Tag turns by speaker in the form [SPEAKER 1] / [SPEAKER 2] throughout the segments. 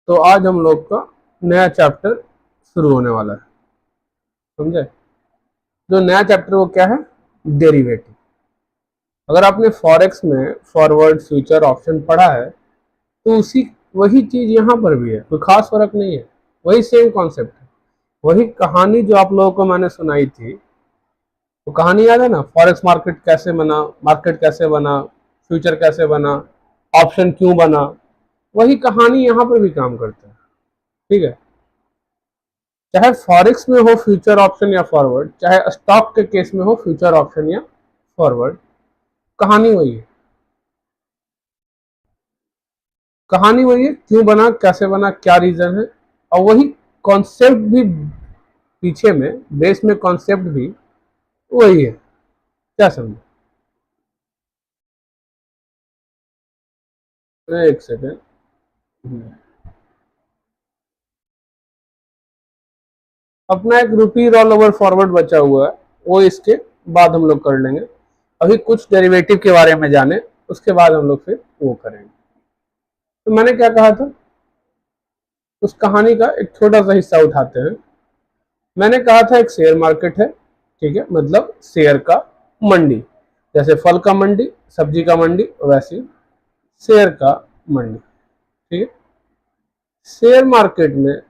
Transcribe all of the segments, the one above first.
[SPEAKER 1] तो आज हम लोग का नया चैप्टर शुरू होने वाला है, समझे। जो नया चैप्टर वो क्या है, डेरिवेटिव। अगर आपने फॉरेक्स में फॉरवर्ड फ्यूचर ऑप्शन पढ़ा है तो उसी वही चीज यहाँ पर भी है, कोई खास फर्क नहीं है, वही सेम कॉन्सेप्ट है। वही कहानी जो आप लोगों को मैंने सुनाई थी, वो कहानी याद है ना, फॉरेक्स मार्केट कैसे बना, मार्केट कैसे बना, फ्यूचर कैसे बना, ऑप्शन क्यों बना, वही कहानी यहाँ पर भी काम करता है। ठीक है, चाहे फॉरेक्स में हो फ्यूचर ऑप्शन या फॉरवर्ड, चाहे स्टॉक के केस में हो फ्यूचर ऑप्शन या फॉरवर्ड, कहानी वही है। कहानी वही है, क्यों बना, कैसे बना, क्या रीजन है, और वही कॉन्सेप्ट भी पीछे में, बेस में कॉन्सेप्ट भी वही है। क्या समझे, एक सेकेंड। अपना एक रुपी रोल ओवर फॉरवर्ड बचा हुआ है, वो इसके बाद हम लोग कर लेंगे। अभी कुछ डेरिवेटिव के बारे में जाने, उसके बाद हम लोग फिर वो करेंगे। तो मैंने क्या कहा था, उस कहानी का एक छोटा सा हिस्सा उठाते हैं। मैंने कहा था एक शेयर मार्केट है, ठीक है, मतलब शेयर का मंडी, जैसे फल का मंडी, सब्जी का मंडी, वैसे शेयर का मंडी। ठीक है, शेयर मार्केट में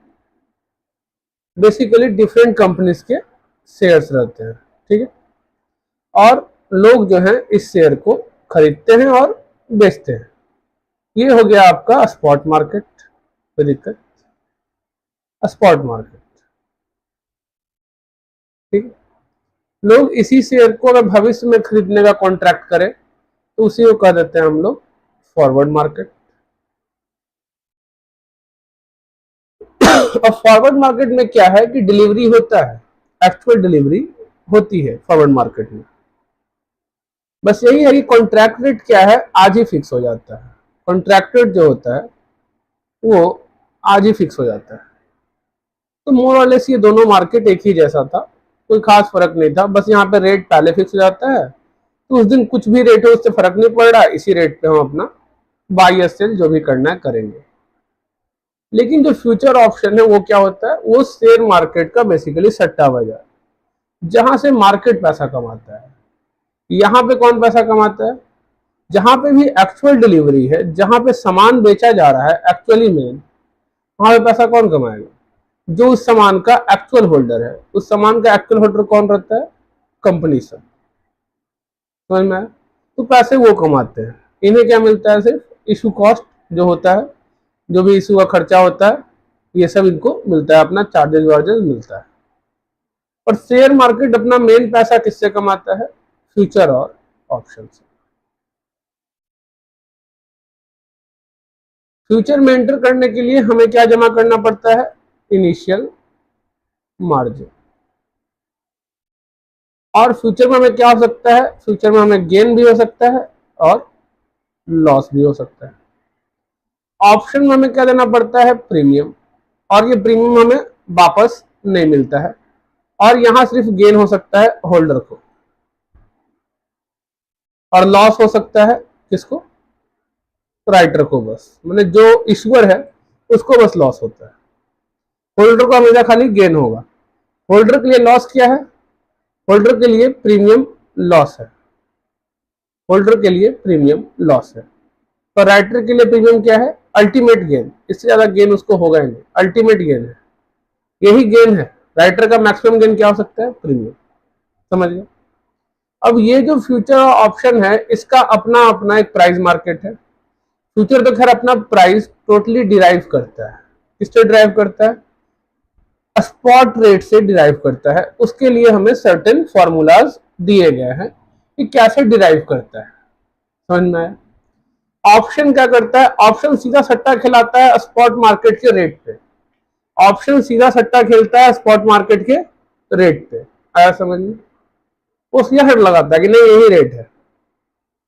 [SPEAKER 1] बेसिकली डिफरेंट कंपनीज के शेयर्स रहते हैं। ठीक है, और लोग जो हैं इस शेयर को खरीदते हैं और बेचते हैं। ये हो गया आपका स्पॉट मार्केट। कोई दिक्कत, स्पॉट मार्केट। ठीक है, लोग इसी शेयर को अगर भविष्य में खरीदने का कॉन्ट्रैक्ट करें तो उसी को कह देते हैं हम लोग फॉरवर्ड मार्केट। और फॉरवर्ड मार्केट में क्या है कि डिलीवरी होता है, एक्चुअल डिलीवरी होती है फॉरवर्ड मार्केट में। बस यही है कि कॉन्ट्रैक्ट रेट क्या है, आज ही फिक्स हो जाता है। कॉन्ट्रैक्ट रेट जो होता है वो आज ही फिक्स हो जाता है। तो मोर और लेस ये दोनों मार्केट एक ही जैसा था, कोई खास फर्क नहीं था। बस यहाँ पे रेट पहले फिक्स हो जाता है, तो उस दिन कुछ भी रेट हो उससे फर्क नहीं पड़ रहा, इसी रेट पे हम अपना बाई या सेल जो भी करना है करेंगे। लेकिन जो फ्यूचर ऑप्शन है वो क्या होता है, वो शेयर मार्केट का बेसिकली सट्टा बाजार, जहां से मार्केट पैसा कमाता है। यहाँ पे कौन पैसा कमाता है, जहां पे भी एक्चुअल डिलीवरी है, जहां पे सामान बेचा जा रहा है एक्चुअली मेन, वहां पे पैसा कौन कमाएगा, जो उस सामान का एक्चुअल होल्डर है। उस सामान का एक्चुअल होल्डर कौन रहता है, कंपनी सब, समझ में आया? तो पैसे वो कमाते हैं। इन्हें क्या मिलता है, सिर्फ इशू कॉस्ट जो होता है, जो भी इशू का खर्चा होता है, ये सब इनको मिलता है, अपना चार्जेस वार्जेस मिलता है। और शेयर मार्केट अपना मेन पैसा किससे कमाता है, फ्यूचर और ऑप्शन से। फ्यूचर में एंटर करने के लिए हमें क्या जमा करना पड़ता है, इनिशियल मार्जिन। और फ्यूचर में हमें क्या हो सकता है, फ्यूचर में हमें गेन भी हो सकता है और लॉस भी हो सकता है। ऑप्शन में हमें क्या देना पड़ता है, प्रीमियम, और ये प्रीमियम हमें वापस नहीं मिलता है। और यहां सिर्फ गेन हो सकता है होल्डर को, और लॉस हो सकता है किसको, राइटर को। बस मैंने जो इश्यूअर है उसको बस लॉस होता है, होल्डर को हमेशा खाली गेन होगा। होल्डर के लिए लॉस क्या है, होल्डर के लिए प्रीमियम लॉस है, होल्डर के लिए प्रीमियम लॉस है। तो राइटर के लिए प्रीमियम क्या है, अल्टीमेट गेन। इससे ज्यादा गेन उसको होगा ही नहीं, अल्टीमेट गेन है, यही गेन है। राइटर का मैक्सिमम गेन क्या हो सकता है, प्रीमियम। समझ गए। अब ये जो फ्यूचर ऑप्शन है इसका अपना अपना एक प्राइस मार्केट है। फ्यूचर तो खैर अपना प्राइस टोटली डिराइव करता है, किससे डिराइव करता है, स्पॉट रेट से डिराइव करता है। उसके लिए हमें सर्टेन फॉर्मूलाज दिए गए हैं कि कैसे डिराइव करता है, समझ में आया। ऑप्शन क्या करता है, ऑप्शन सीधा सट्टा खिलाता है स्पॉट मार्केट के रेट पे। ऑप्शन सीधा सट्टा खेलता है स्पॉट मार्केट के रेट पे, आया समझ में। वो सीधा सट्टा लगाता है कि नहीं यही रेट है,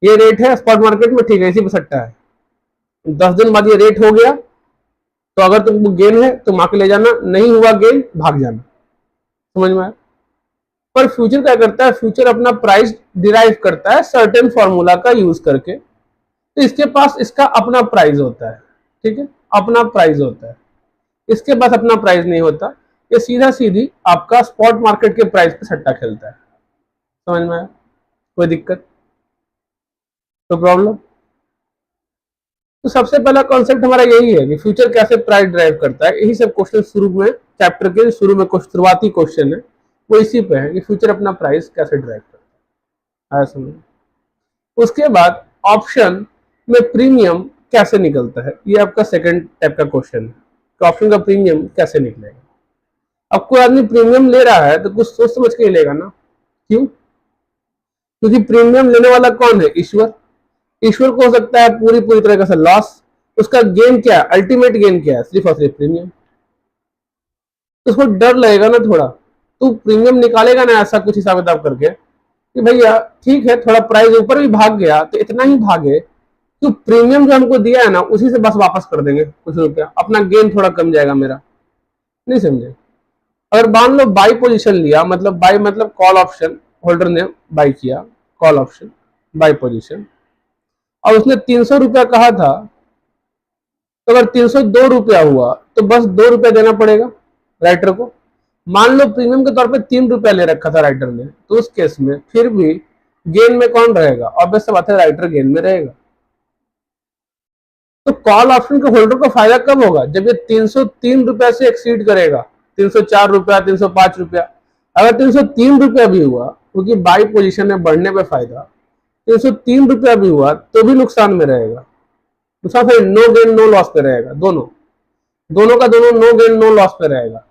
[SPEAKER 1] ये रेट है स्पॉट मार्केट में, ठीक है, इसी पे सट्टा है। 10 दिन बाद ये रेट हो गया तो अगर तुमको गेन है तुम आके ले जाना, नहीं हुआ गेन भाग जाना, समझ में आया। पर फ्यूचर क्या करता है, फ्यूचर अपना प्राइस डिराइव करता है सर्टेन फॉर्मूला का यूज करके। तो इसके पास इसका अपना प्राइस होता है, ठीक है, अपना प्राइस होता है। इसके पास अपना प्राइस नहीं होता, ये सीधा सीधी आपका स्पॉट मार्केट के प्राइस पे सट्टा खेलता है। समझ में आया? कोई दिक्कत, कोई प्रॉब्लम? तो सबसे पहला कॉन्सेप्ट हमारा यही है कि फ्यूचर कैसे प्राइस ड्राइव करता है। यही सब क्वेश्चन शुरू में चैप्टर के शुरू में शुरुआती क्वेश्चन है वो इसी पे है कि फ्यूचर अपना प्राइस कैसे ड्राइव करता है, समझ। उसके बाद ऑप्शन में प्रीमियम कैसे निकलता है, ये आपका सेकंड टाइप का क्वेश्चन है कि ऑप्शन का प्रीमियम कैसे निकलेगा। अब कोई आदमी प्रीमियम ले रहा है तो कुछ सोच समझ के ही लेगा ना। क्यों? क्योंकि प्रीमियम लेने वाला कौन है? ईश्वर। ईश्वर को हो सकता है पूरी पूरी तरह से लॉस, उसका गेन क्या है? अल्टीमेट गेन क्या है? सिर्फ और सिर्फ प्रीमियम। तो उसको डर लगेगा ना थोड़ा, तू प्रीमियम निकालेगा ना ऐसा कुछ हिसाब किताब करके कि भैया ठीक है थोड़ा प्राइस ऊपर भी भाग गया तो इतना ही भागे, तो प्रीमियम जो हमको दिया है ना उसी से बस वापस कर देंगे कुछ रुपया, अपना गेन थोड़ा कम जाएगा मेरा। नहीं समझे? अगर मान लो बाई पोजीशन लिया, मतलब बाई मतलब कॉल ऑप्शन, होल्डर ने बाई किया कॉल ऑप्शन बाई पोजीशन, और उसने 300 रुपया कहा था, तो अगर 302 रुपया हुआ तो बस 2 रुपया देना पड़ेगा राइटर को। मान लो प्रीमियम के तौर पे 3 रुपया ले रखा था राइटर ने, तो उस केस में फिर भी गेन में कौन रहेगा? ऑब्वियस सी बात है राइटर गेन में रहेगा। तो कॉल ऑप्शन के होल्डर को फायदा कब होगा? जब ये 303 रुपया से एक्सीड करेगा, 304 रुपया, 305 रुपया। अगर 303 रुपया भी हुआ, क्योंकि बाई पोजीशन में बढ़ने पे फायदा, 303 रुपया भी हुआ तो भी नुकसान में रहेगा। नुकसान फिर नो गेन नो लॉस पे रहेगा, दोनों दोनों का दोनों नो गेन नो लॉस पे रहेगा।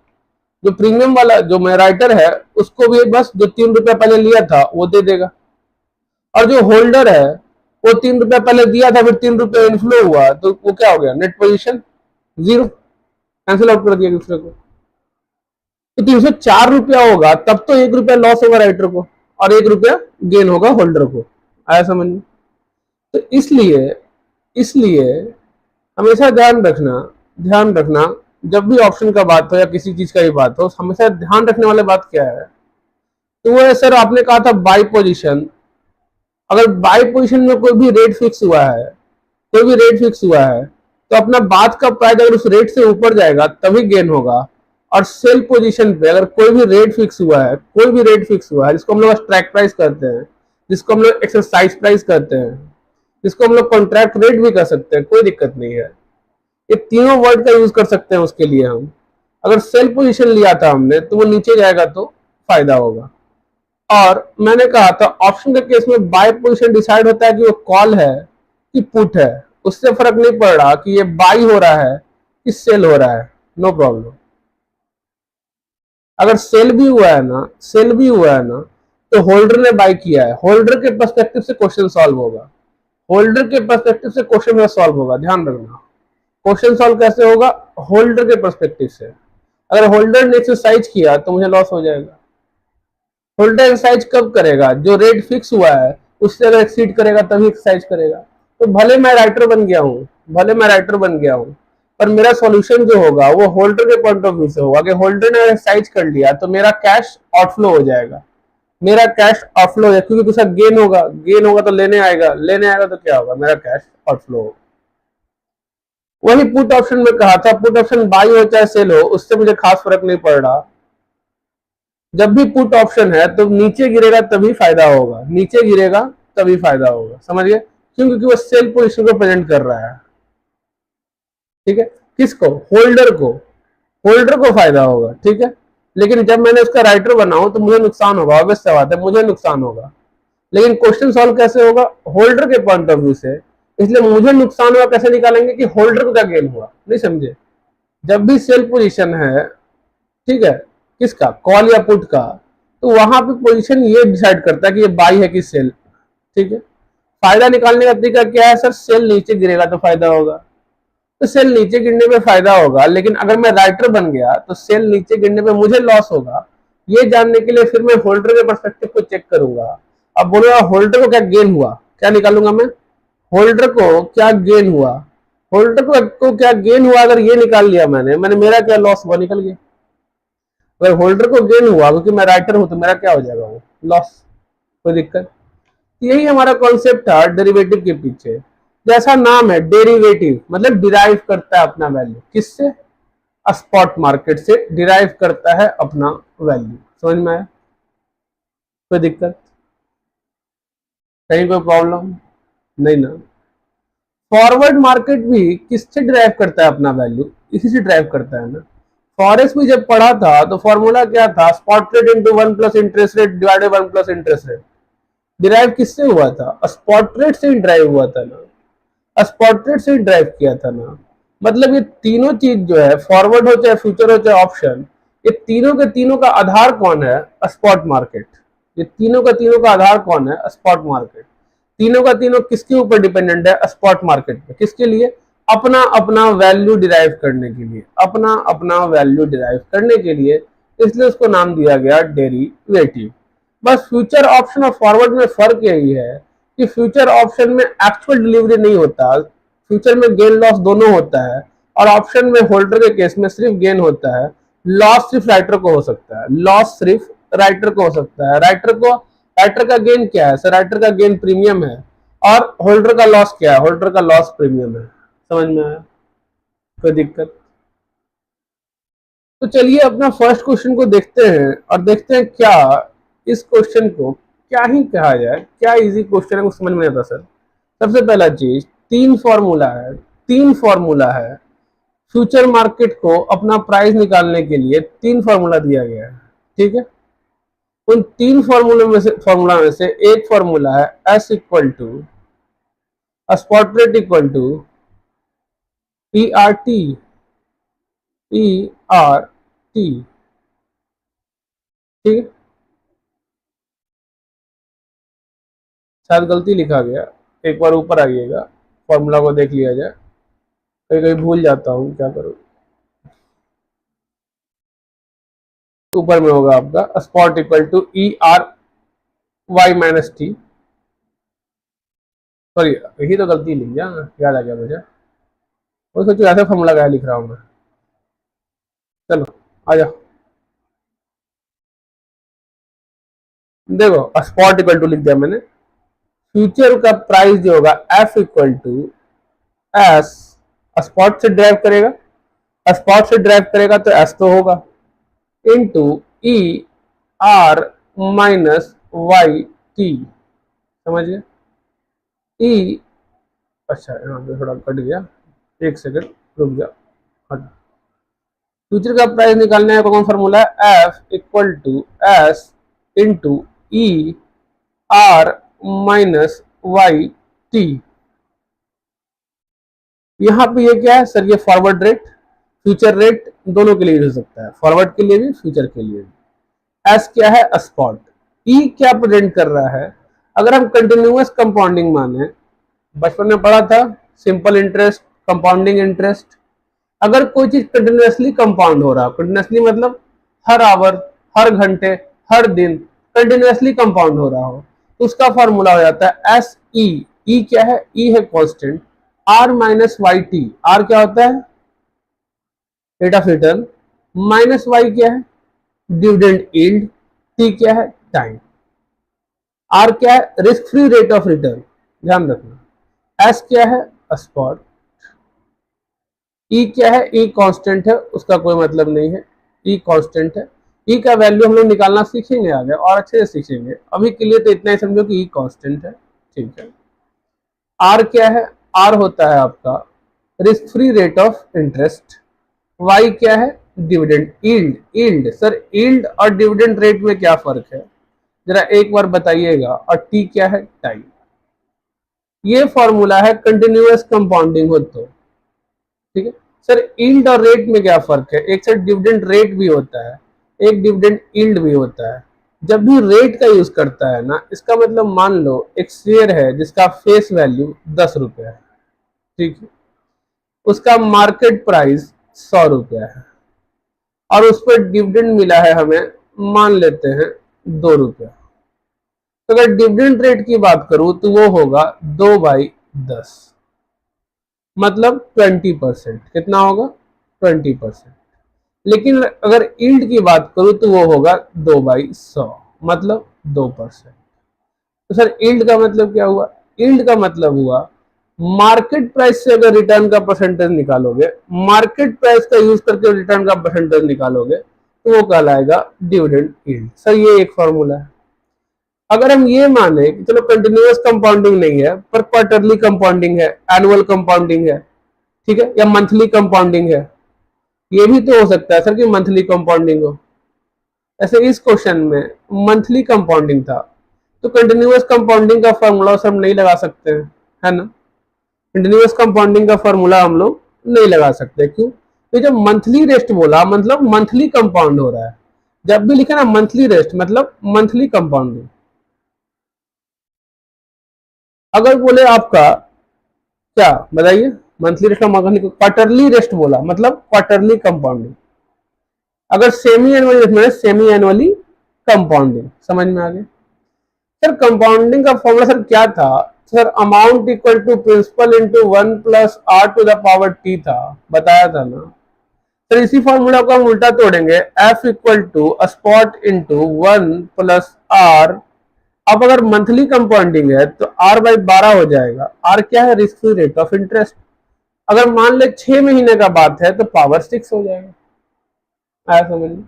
[SPEAKER 1] जो प्रीमियम वाला जो मैं राइटर है उसको भी बस जो 3 रुपया पहले लिया था वो दे देगा, और जो होल्डर है वो 3 रुपया पहले दिया था फिर 3 रुपया इनफ्लो हुआ तो वो क्या हो गया? Net position zero, cancel out कर दिया दूसरे को। तो 304 रुपया होगा तब तो 1 रुपया लॉस होगा राइटर को और 1 रुपया गेन होगा होल्डर को। आया समझ में? तो इसलिए इसलिए हमेशा ध्यान रखना जब भी ऑप्शन का बात हो या किसी चीज का भी बात हो, हमेशा ध्यान रखने वाली बात क्या है? तो वो है सर आपने कहा था बाई पोजीशन। अगर बाई पोजीशन में कोई भी रेट फिक्स हुआ है, तो अपना बात का प्राइस अगर उस रेट से ऊपर जाएगा तभी गेन होगा। और सेल पोजीशन पे अगर कोई भी रेट फिक्स हुआ है, जिसको हम लोग स्ट्राइक प्राइस करते हैं, जिसको हम लोग एक्सरसाइज प्राइस करते हैं, जिसको हम लोग कॉन्ट्रैक्ट रेट भी कर सकते हैं, कोई दिक्कत नहीं है। ये तीनों वर्ड का यूज कर सकते हैं उसके लिए हम। अगर सेल पोजीशन लिया था हमने तो वो नीचे जाएगा तो फायदा होगा। और मैंने कहा था ऑप्शन के केस में बाय पोजीशन डिसाइड होता है कि वो कॉल है कि पुट है, उससे फर्क नहीं पड़ रहा कि ये बाई हो रहा है कि सेल हो रहा है, नो प्रॉब्लम। अगर सेल भी हुआ है ना तो होल्डर ने बाई किया है, होल्डर के पर्सपेक्टिव से क्वेश्चन सॉल्व होगा, ध्यान रखना। क्वेश्चन सॉल्व कैसे होगा? होल्डर के पर्सपेक्टिव से। अगर होल्डर ने एक्सरसाइज किया तो मुझे लॉस हो जाएगा। होल्डर एक्सरसाइज कब करेगा? जो रेट फिक्स हुआ है उससे अगर एक्सीड करेगा तभी एक्सरसाइज करेगा। तो भले मैं राइटर बन गया हूं, पर मेरा सॉल्यूशन जो होगा वो होल्डर के पॉइंट ऑफ व्यू से होगा कि होल्डर ने एक्सरसाइज कर लिया तो मेरा कैश आउटफ्लो हो जाएगा, क्योंकि उसका गेन होगा तो लेने आएगा तो क्या होगा? मेरा कैश आउटफ्लो होगा। वही पुट ऑप्शन में कहा था, पुट ऑप्शन बाई हो चाहे सेल हो उससे मुझे खास फर्क नहीं पड़ रहा। जब भी पुट ऑप्शन है तो नीचे गिरेगा तभी फायदा होगा, समझ गए? क्यों? क्योंकि वो सेल पोजीशन को प्रेजेंट कर रहा है। ठीक है, किसको? होल्डर को फायदा होगा। ठीक है, लेकिन जब मैंने उसका राइटर बनाऊं तो मुझे नुकसान होगा, ऑब्वियस सी बात है मुझे नुकसान होगा। लेकिन क्वेश्चन सॉल्व कैसे होगा? होल्डर के पॉइंट ऑफ व्यू से। इसलिए मुझे नुकसान हुआ कैसे निकालेंगे कि होल्डर को क्या गेन हुआ। नहीं समझे? जब भी सेल पोजीशन है, ठीक है, किसका? कॉल या पुट का, तो वहां पे पोजीशन ये डिसाइड करता है कि ये बाई है कि सेल। ठीक है, फायदा निकालने का तरीका क्या है सर? सेल नीचे गिरेगा तो फायदा होगा, तो सेल नीचे गिरने पे फायदा होगा। लेकिन अगर मैं राइटर बन गया तो सेल नीचे गिरने पे मुझे लॉस होगा। ये जानने के लिए फिर मैं होल्डर के पर्सपेक्टिव को चेक करूंगा। अब बोलूंगा होल्डर को क्या गेन हुआ, क्या निकालूंगा मैं? होल्डर को क्या गेन हुआ, क्या गेन हुआ। अगर ये निकाल लिया मैंने मेरा क्या लॉस हुआ? निकल गया। अगर होल्डर को गेन हुआ क्योंकि मैं राइटर हूं तो मेरा क्या हो जाएगा? वो लॉस, कोई दिक्कत। यही हमारा कॉन्सेप्ट था डेरिवेटिव के पीछे। जैसा नाम है डेरिवेटिव, मतलब डिराइव करता है अपना वैल्यू किससे? स्पॉट मार्केट से डिराइव करता है अपना वैल्यू। समझ में आया? कोई दिक्कत, कहीं कोई प्रॉब्लम नहीं ना? फॉरवर्ड मार्केट भी किससे ड्राइव करता है अपना वैल्यू? इसी से ड्राइव करता है ना। फॉरेक्स भी जब पढ़ा था तो फॉर्मूला क्या था? Spot rate into 1 plus interest rate divided 1 plus interest rate. Derive किससे हुआ था? स्पॉट रेट से ही ड्राइव हुआ था ना, स्पॉट रेट से ही ड्राइव किया था ना। मतलब ये तीनों चीज जो है, फॉरवर्ड हो चाहे फ्यूचर हो चाहे ऑप्शन, ये तीनों के तीनों का आधार कौन है? Spot market. ये तीनों का तीनों का आधार कौन है? Spot market. तीनों का तीनों किसके ऊपर डिपेंडेंट है? स्पॉट मार्केट पे। किसके लिए? अपना अपना वैल्यू डिराइव करने के लिए, अपना अपना वैल्यू डिराइव करने के लिए, इसलिए उसको नाम दिया गया डेरिवेटिव। बस फ्यूचर ऑप्शन और फॉरवर्ड में फर्क यही है कि फ्यूचर ऑप्शन में एक्चुअल डिलीवरी नहीं होता, फ्यूचर में गेन लॉस दोनों होता है, और ऑप्शन में होल्डर के केस में सिर्फ गेन होता है। लॉस सिर्फ राइटर को हो सकता है, लॉस सिर्फ राइटर को हो सकता है। राइटर का गेन क्या है? सर राइटर का गेन प्रीमियम है, और होल्डर का लॉस क्या है? होल्डर का लॉस प्रीमियम है। समझ में आया? कोई दिक्कत? तो चलिए अपना फर्स्ट क्वेश्चन को देखते हैं और देखते हैं क्या इस क्वेश्चन को क्या ही कहा जाए, क्या इजी क्वेश्चन है, कुछ समझ में नहीं आता सर। सबसे पहला चीज, तीन फॉर्मूला है फ्यूचर मार्केट को अपना प्राइस निकालने के लिए। तीन फॉर्मूला दिया गया है, ठीक है। उन तीन फॉर्मूला में से एक फॉर्मूला है S equal to spot rate equal to E R T, E R T, ठीक है। शायद गलती लिखा गया, एक बार ऊपर आइएगा, फॉर्मूला को देख लिया जाए, कहीं कहीं भूल जाता हूँ, क्या करूँ। ऊपर में होगा आपका spot equal to E R Y minus T, sorry यही तो गलती लिख गया, याद आ गया मुझे। वो सोचो ऐसा फॉर्मूला क्या लिख रहा हूँ मैं। चलो आ जाओ, देखो स्पॉट इक्वल टू लिख दिया मैंने। फ्यूचर का प्राइस जो होगा F equal to S, spot से ड्राइव करेगा, स्पॉट से ड्राइव करेगा तो एस तो होगा, into E R minus Y T. समझिए ई, अच्छा यहाँ पे थोड़ा कट गया, एक सेकंड रुक जा, हट। फ्यूचर का प्राइस निकालने का कौन फॉर्मूला है? F equal to S into E R minus Y T. यहाँ पे ये क्या है सर? ये फॉरवर्ड रेट, फ्यूचर रेट दोनों के लिए हो सकता है, फॉरवर्ड के लिए भी फ्यूचर के लिए भी। एस क्या है? स्पॉट। ई क्या प्रेजेंट कर रहा है? अगर हम कंटिन्यूअस कंपाउंडिंग माने, बचपन में पढ़ा था सिंपल इंटरेस्ट, कंपाउंडिंग इंटरेस्ट। अगर कोई चीज कंटिन्यूअसली कंपाउंड हो रहा, कंटिन्यूअसली मतलब हर आवर, हर घंटे, हर दिन कंटिन्यूअसली कंपाउंड हो रहा हो, तो उसका फॉर्मूला हो जाता है एस ई। ई क्या है? ई है constant, R minus Y T. R क्या होता है? Rate of return, minus Y क्या है? डिविडेंड यील्ड, टी क्या है? टाइम। आर क्या है? Risk free rate of return, ध्यान रखना। एस क्या है? स्पॉट। ई क्या है? ई कांस्टेंट है, उसका कोई मतलब नहीं है, ई कांस्टेंट है। ई का वैल्यू हम लोग निकालना सीखेंगे आगे और अच्छे से सीखेंगे, अभी के लिए तो इतना ही समझो कि ई कांस्टेंट है, ठीक है। आर क्या है? आर होता है आपका risk free rate of interest. Y क्या है? Dividend yield. Yield sir, yield और डिविडेंड रेट में क्या फर्क है जरा एक बार बताइएगा। और टी क्या है? टाइम। ये फॉर्मूला है कंटिन्यूअस कंपाउंडिंग हो तो, ठीक है। सर यील्ड और रेट में क्या फर्क है? एक सर डिविडेंड रेट भी होता है, एक डिविडेंड यील्ड भी होता है। जब भी रेट का यूज करता है ना, इसका मतलब मान लो एक शेयर है जिसका फेस वैल्यू 10 रुपया है, ठीक है, उसका मार्केट प्राइस 100 रुपया है, और उस पर डिविडेंड मिला है हमें, मान लेते हैं 2 रुपया। तो अगर डिविडेंड रेट की बात करूं तो वो होगा 2/10, मतलब 20%। कितना होगा? 20%। लेकिन अगर यील्ड की बात करूं तो वो होगा 2/100, मतलब 2%। तो सर यील्ड का मतलब क्या हुआ? यील्ड का मतलब हुआ मार्केट प्राइस से अगर रिटर्न का परसेंटेज निकालोगे, मार्केट प्राइस का यूज करके रिटर्न का परसेंटेज निकालोगे, तो वो कहलाएगा डिविडेंड यील्ड। सर ये एक फॉर्मूला है। अगर हम ये माने कि चलो कंटिन्यूअस कंपाउंडिंग नहीं है पर क्वार्टरली कंपाउंडिंग है, एनुअल कंपाउंडिंग है, ठीक है, या मंथली कंपाउंडिंग है, ये भी तो हो सकता है सर कि मंथली कंपाउंडिंग हो। ऐसे इस क्वेश्चन में मंथली कंपाउंडिंग था, तो कंटिन्यूअस कंपाउंडिंग का फॉर्मूला हम नहीं लगा सकते हैं, है ना। कंटिन्यूअस कंपाउंडिंग का फॉर्मूला हम लोग नहीं लगा सकते, क्यों? तो जब मंथली रेस्ट बोला मतलब मंथली कंपाउंड हो रहा है, जब भी लिखे ना मंथली रेस्ट मतलब मंथली कंपाउंडिंग। अगर बोले आपका क्या बताइए, मंथली रेस्ट का मतलब क्वार्टरली रेस्ट बोला मतलब क्वार्टरली कंपाउंडिंग। अगर सेमी एनुअली रेस्ट मतलब सेमी एनुअली कंपाउंडिंग। समझ में आ गया सर? कंपाउंडिंग का फॉर्मूला सर क्या था sir? Amount equal to principal into 1+r⁻t था, बताया था ना। तो इसी फॉर्मूला को हम उल्टा तोड़ेंगे, F equal to spot into 1+r। अब अगर मंथली कंपाउंडिंग है तो r/12 हो जाएगा। r क्या है? Risk free rate of interest. अगर मान ले 6 महीने का बात है तो पावर 6 हो जाएगा। आया समझ में?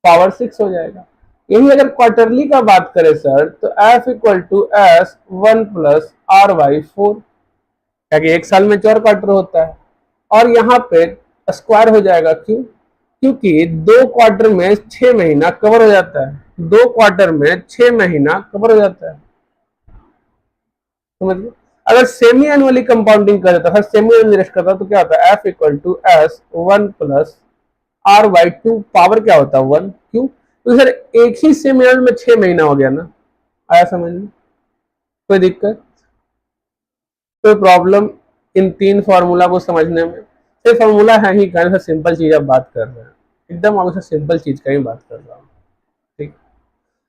[SPEAKER 1] पावर 6 हो जाएगा। यही अगर क्वार्टरली का बात करें सर तो F equal to S 1+r/4, क्योंकि एक साल में 4 क्वार्टर होता है। और यहाँ पे स्क्वायर हो जाएगा, क्यों? क्योंकि 2 क्वार्टर में 6 महीना कवर हो जाता है, 2 क्वार्टर में 6 महीना कवर हो जाता है, समझ लो। अगर सेमी एनुअली कंपाउंडिंग कर देता है, सेमी एनुअली रेस्ट करता तो क्या होता है? F equal to S 1+r/2, power क्या होता है? 1। क्यों? तो सर एक ही सेमी एनुअल में 6 महीना हो गया ना। आया समझ में? कोई दिक्कत, कोई प्रॉब्लम इन 3 फॉर्मूला को समझने में? ये फॉर्मूला है ही कहने से सिंपल चीज आप बात कर रहे हैं, एकदम आपसे सिंपल चीज का ही बात कर रहा हूँ, ठीक।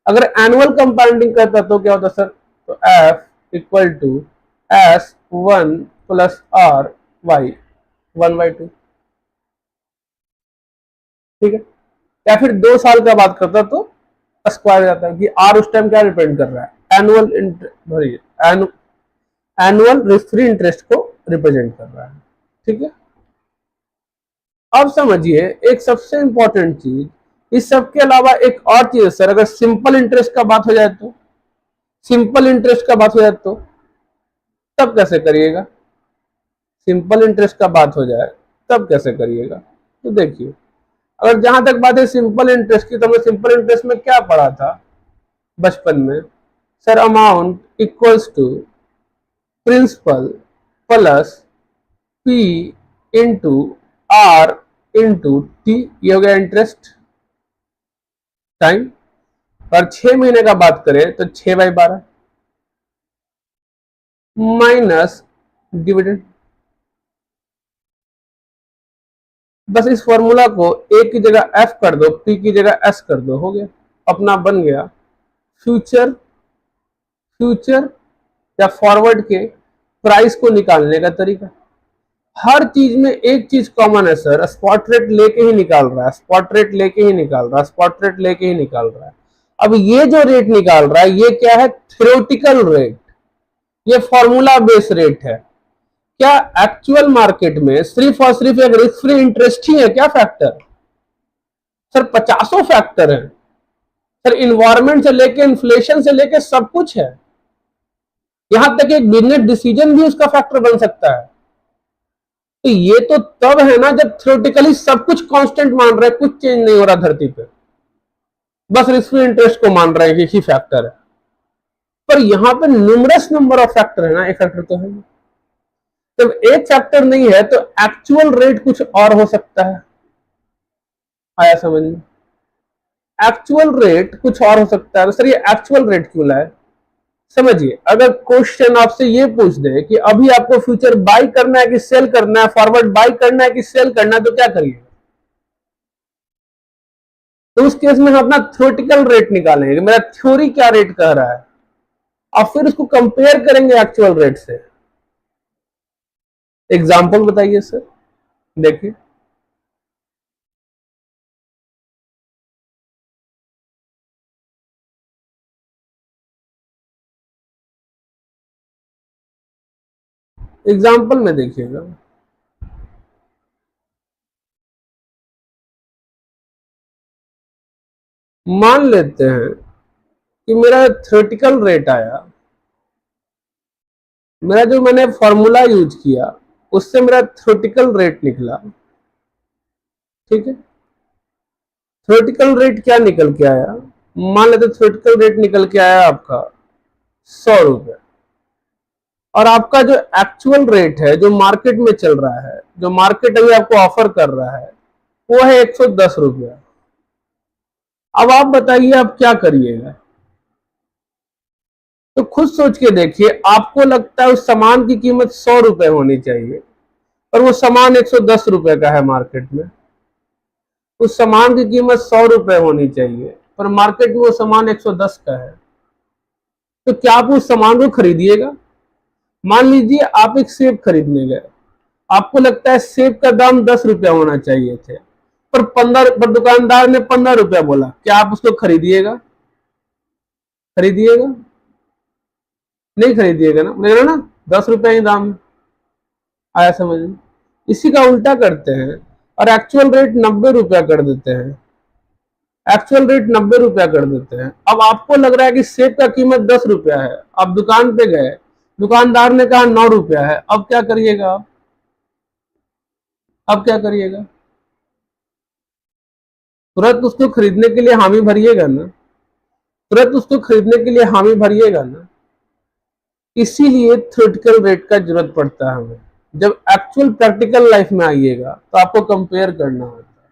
[SPEAKER 1] अगर एनुअल कंपाउंडिंग करता तो क्या होता सर? तो F equal to S 1+r/y 1/2, ठीक है। या फिर 2 साल का बात करता तो स्क्वायर जाता है कि आर उस टाइम क्या रिप्रेजेंट कर रहा है? Annual annual risk free interest को रिप्रेजेंट कर रहा है, ठीक है। अब समझिए एक सबसे इंपॉर्टेंट चीज, इस सब के अलावा एक और चीज है सर। अगर सिंपल इंटरेस्ट का बात हो जाए तो, सिंपल इंटरेस्ट का बात हो जाए तो तब कैसे करिएगा? सिंपल इंटरेस्ट का बात हो जाए तब कैसे करिएगा? तो देखिए, अगर जहां तक बात है सिंपल इंटरेस्ट की, तो हमने सिंपल इंटरेस्ट में क्या पढ़ा था बचपन में? Sir amount equals to principal plus P into R into T, ये हो गया इंटरेस्ट टाइम। और 6 महीने का बात करें तो 6/12 माइनस डिविडेंड। बस इस फॉर्मूला को ए की जगह एफ कर दो, पी की जगह एस कर दो, हो गया, अपना बन गया फ्यूचर फ्यूचर या फॉरवर्ड के प्राइस को निकालने का तरीका। हर चीज में एक चीज कॉमन है सर, स्पॉट रेट लेके ही निकाल रहा है, स्पॉट रेट लेके ही निकाल रहा है, स्पॉट रेट लेके ही निकाल रहा है। अब ये जो रेट निकाल रहा है ये क्या है? थ्योरेटिकल रेट, ये फॉर्मूला बेस्ड रेट है। क्या एक्चुअल मार्केट में सिर्फ और सिर्फ एक रिस्क फ्री इंटरेस्ट ही है क्या फैक्टर? सर 50 फैक्टर है सर, इन्वायरमेंट से लेके इन्फ्लेशन से लेके सब कुछ है। यहां तक एक बिजनेस डिसीजन भी उसका फैक्टर बन सकता है। तो ये तो तब है ना जब थ्योरेटिकली सब कुछ कांस्टेंट मान रहे हैं, कुछ चेंज नहीं हो रहा धरती पे, बस रिस्क फ्री इंटरेस्ट को मान रहे हैं कि ही फैक्टर है। पर यहां पे न्यूमरस नंबर ऑफ फैक्टर है ना, एक फैक्टर तो है। जब एक फैक्टर नहीं है तो एक्चुअल रेट कुछ और हो सकता है। आया समझ में? एक्चुअल रेट कुछ और हो सकता है। तो सर ये एक्चुअल रेट क्यों लाए? समझिए, अगर क्वेश्चन आपसे ये पूछ दे कि अभी आपको फ्यूचर बाई करना है कि सेल करना है, फॉरवर्ड बाई करना है कि सेल करना है, तो क्या करिए? तो उस केस में हम अपना थ्योरेटिकल रेट निकालेंगे, मेरा थ्योरी क्या रेट कह रहा है, और फिर उसको कंपेयर करेंगे एक्चुअल रेट से। एग्जाम्पल बताइए सर, देखिए। एग्जाम्पल में देखिएगा, मान लेते हैं कि मेरा थ्योरेटिकल रेट आया, मेरा जो मैंने फॉर्मूला यूज किया उससे मेरा थ्योरेटिकल रेट निकला, ठीक है। थ्योरेटिकल रेट क्या निकल के आया, मान लेते थ्योरेटिकल रेट निकल के आया आपका 100 रुपये, और आपका जो एक्चुअल रेट है जो मार्केट में चल रहा है, जो मार्केट अभी आपको ऑफर कर रहा है, वो है 110 रुपया। अब आप बताइए आप क्या करिएगा। तो खुद सोच के देखिए, आपको लगता है उस सामान की कीमत 100 रुपए होनी चाहिए, पर वो सामान 110 रुपए का है मार्केट में। उस सामान की कीमत 100 रुपए होनी चाहिए, पर मार्केट में वो सामान 110 का है। तो क्या आप उस सामान को खरीदिएगा? मान लीजिए आप एक सेब खरीदने गए, आपको लगता है सेब का दाम 10 रुपया होना चाहिए थे, पर दुकानदार ने 15 रुपया बोला, क्या आप उसको खरीदिएगा? खरीदिएगा? नहीं खरीदिएगा ना, बोलेगा ना 10 रुपया ही दाम है। आया समझ में? इसी का उल्टा करते हैं और एक्चुअल रेट 90 रुपया कर देते हैं। एक्चुअल रेट 90 रुपया कर देते हैं। अब आपको लग रहा है कि सेब का कीमत 10 रुपया है, आप दुकान पे गए, दुकानदार ने कहा 9 रुपया है, अब क्या करिएगा आप? अब क्या करिएगा? तुरंत उसको खरीदने के लिए हामी भरिएगा ना, तुरंत उसको खरीदने के लिए हामी भरिएगा ना। इसीलिए थ्योरेटिकल रेट का जरूरत पड़ता है हमें। जब एक्चुअल प्रैक्टिकल लाइफ में आइएगा तो आपको कंपेयर करना होता है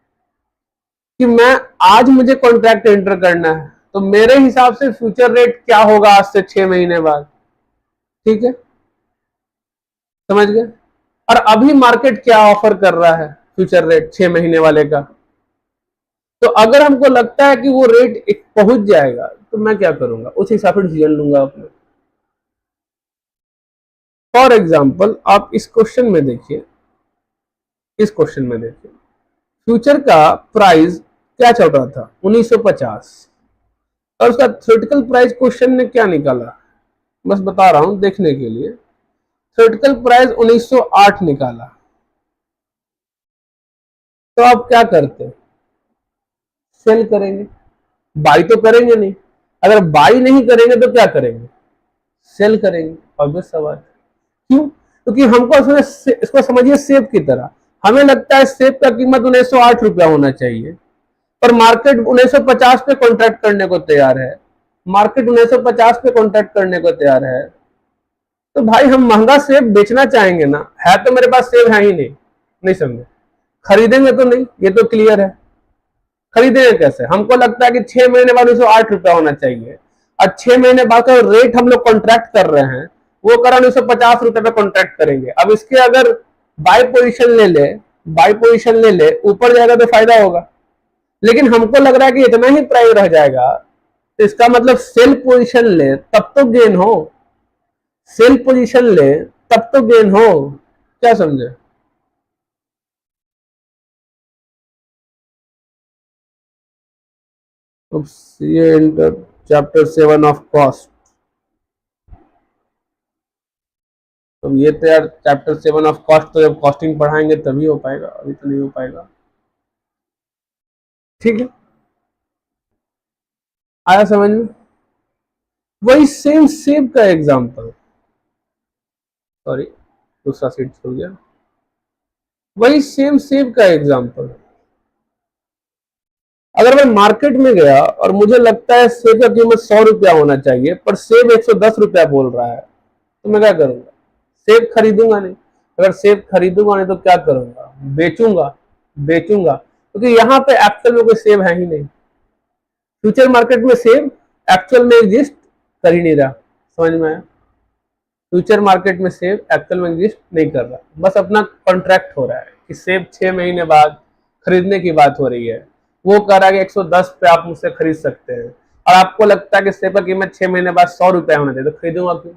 [SPEAKER 1] कि मैं आज मुझे कॉन्ट्रैक्ट एंटर करना है, तो मेरे हिसाब से फ्यूचर रेट क्या होगा आज से 6 महीने बाद, ठीक है, समझ गए। और अभी मार्केट क्या ऑफर कर रहा है फ्यूचर रेट 6 महीने वाले का। तो अगर हमको लगता है कि वो रेट एक पहुंच जाएगा तो मैं क्या करूंगा, उस हिसाब से डिसीजन लूंगा अपने। फॉर एग्जाम्पल आप इस क्वेश्चन में देखिए, इस क्वेश्चन में देखिए, फ्यूचर का प्राइस क्या चल रहा था 1950, और उसका थ्योरेटिकल प्राइस क्वेश्चन ने क्या निकाला, बस बता रहा हूं देखने के लिए। थ्योरेटिकल प्राइस 1908 निकाला। तो आप क्या करते, सेल करेंगे, बाई तो करेंगे नहीं। अगर बाई नहीं करेंगे तो क्या करेंगे, सेल करेंगे, ऑब्वियस सवाल। क्यों? क्योंकि हमको इसको समझिए सेब की तरह, हमें लगता है सेब का कीमत 1908 रुपया होना चाहिए, पर मार्केट 1950 पे कॉन्ट्रैक्ट करने को तैयार है, मार्केट 1950 पे कॉन्ट्रैक्ट करने को तैयार है। तो भाई हम महंगा सेब बेचना चाहेंगे ना, है तो मेरे पास सेब है ही नहीं, नहीं समझे, खरीदेंगे तो नहीं, ये तो क्लियर है। खरीदेंगे कैसे? हमको लगता है कि 6 महीने बाद 1908 रुपया होना चाहिए, और 6 महीने बाद का रेट हम लोग कॉन्ट्रैक्ट कर रहे हैं वो करा 1950 रुपए पे कॉन्ट्रैक्ट करेंगे। अब इसके अगर बाय पोजीशन ले ले, बाय पोजीशन ले ले, ऊपर जाएगा तो फायदा होगा, लेकिन हमको लग रहा है कि इतना ही प्राइस रह जाएगा, तो इसका मतलब सेल पोजीशन ले तब तो गेन हो, सेल पोजीशन ले तब तो गेन हो। क्या समझे? ये इंटर चैप्टर 7 ऑफ कॉस्ट। तो ये तो यार चैप्टर 7 ऑफ कॉस्ट तो जब कॉस्टिंग पढ़ाएंगे तभी हो पाएगा, अभी तो नहीं हो पाएगा, ठीक है। आया समझ में? वही सेम सेब का एग्जांपल, सॉरी दूसरा सीट छूट गया, वही सेम सेब का एग्जांपल। अगर मैं मार्केट में गया और मुझे लगता है सेब का कीमत 100 रुपया होना चाहिए, पर सेब 110 रुपया बोल रहा है, तो मैं क्या करूंगा? सेब खरीदूंगा नहीं। अगर सेब खरीदूंगा नहीं तो क्या करूंगा? बेचूंगा, बेचूंगा, क्योंकि यहाँ पे एक्चुअल में कोई सेब है ही नहीं। फ्यूचर मार्केट में सेब एक्चुअल में एग्जिस्ट कर ही नहीं रहा, समझ में आया? फ्यूचर मार्केट में सेब एक्चुअल में एग्जिस्ट नहीं कर रहा, बस अपना कॉन्ट्रैक्ट हो रहा है कि सेब 6 महीने बाद खरीदने की बात हो रही है, वो कह रहा है कि 110 पे आप मुझसे खरीद सकते हैं, और आपको लगता है कि सेब का कीमत 6 महीने बाद 100 रुपया होना चाहिए, तो खरीदूंगा क्यों?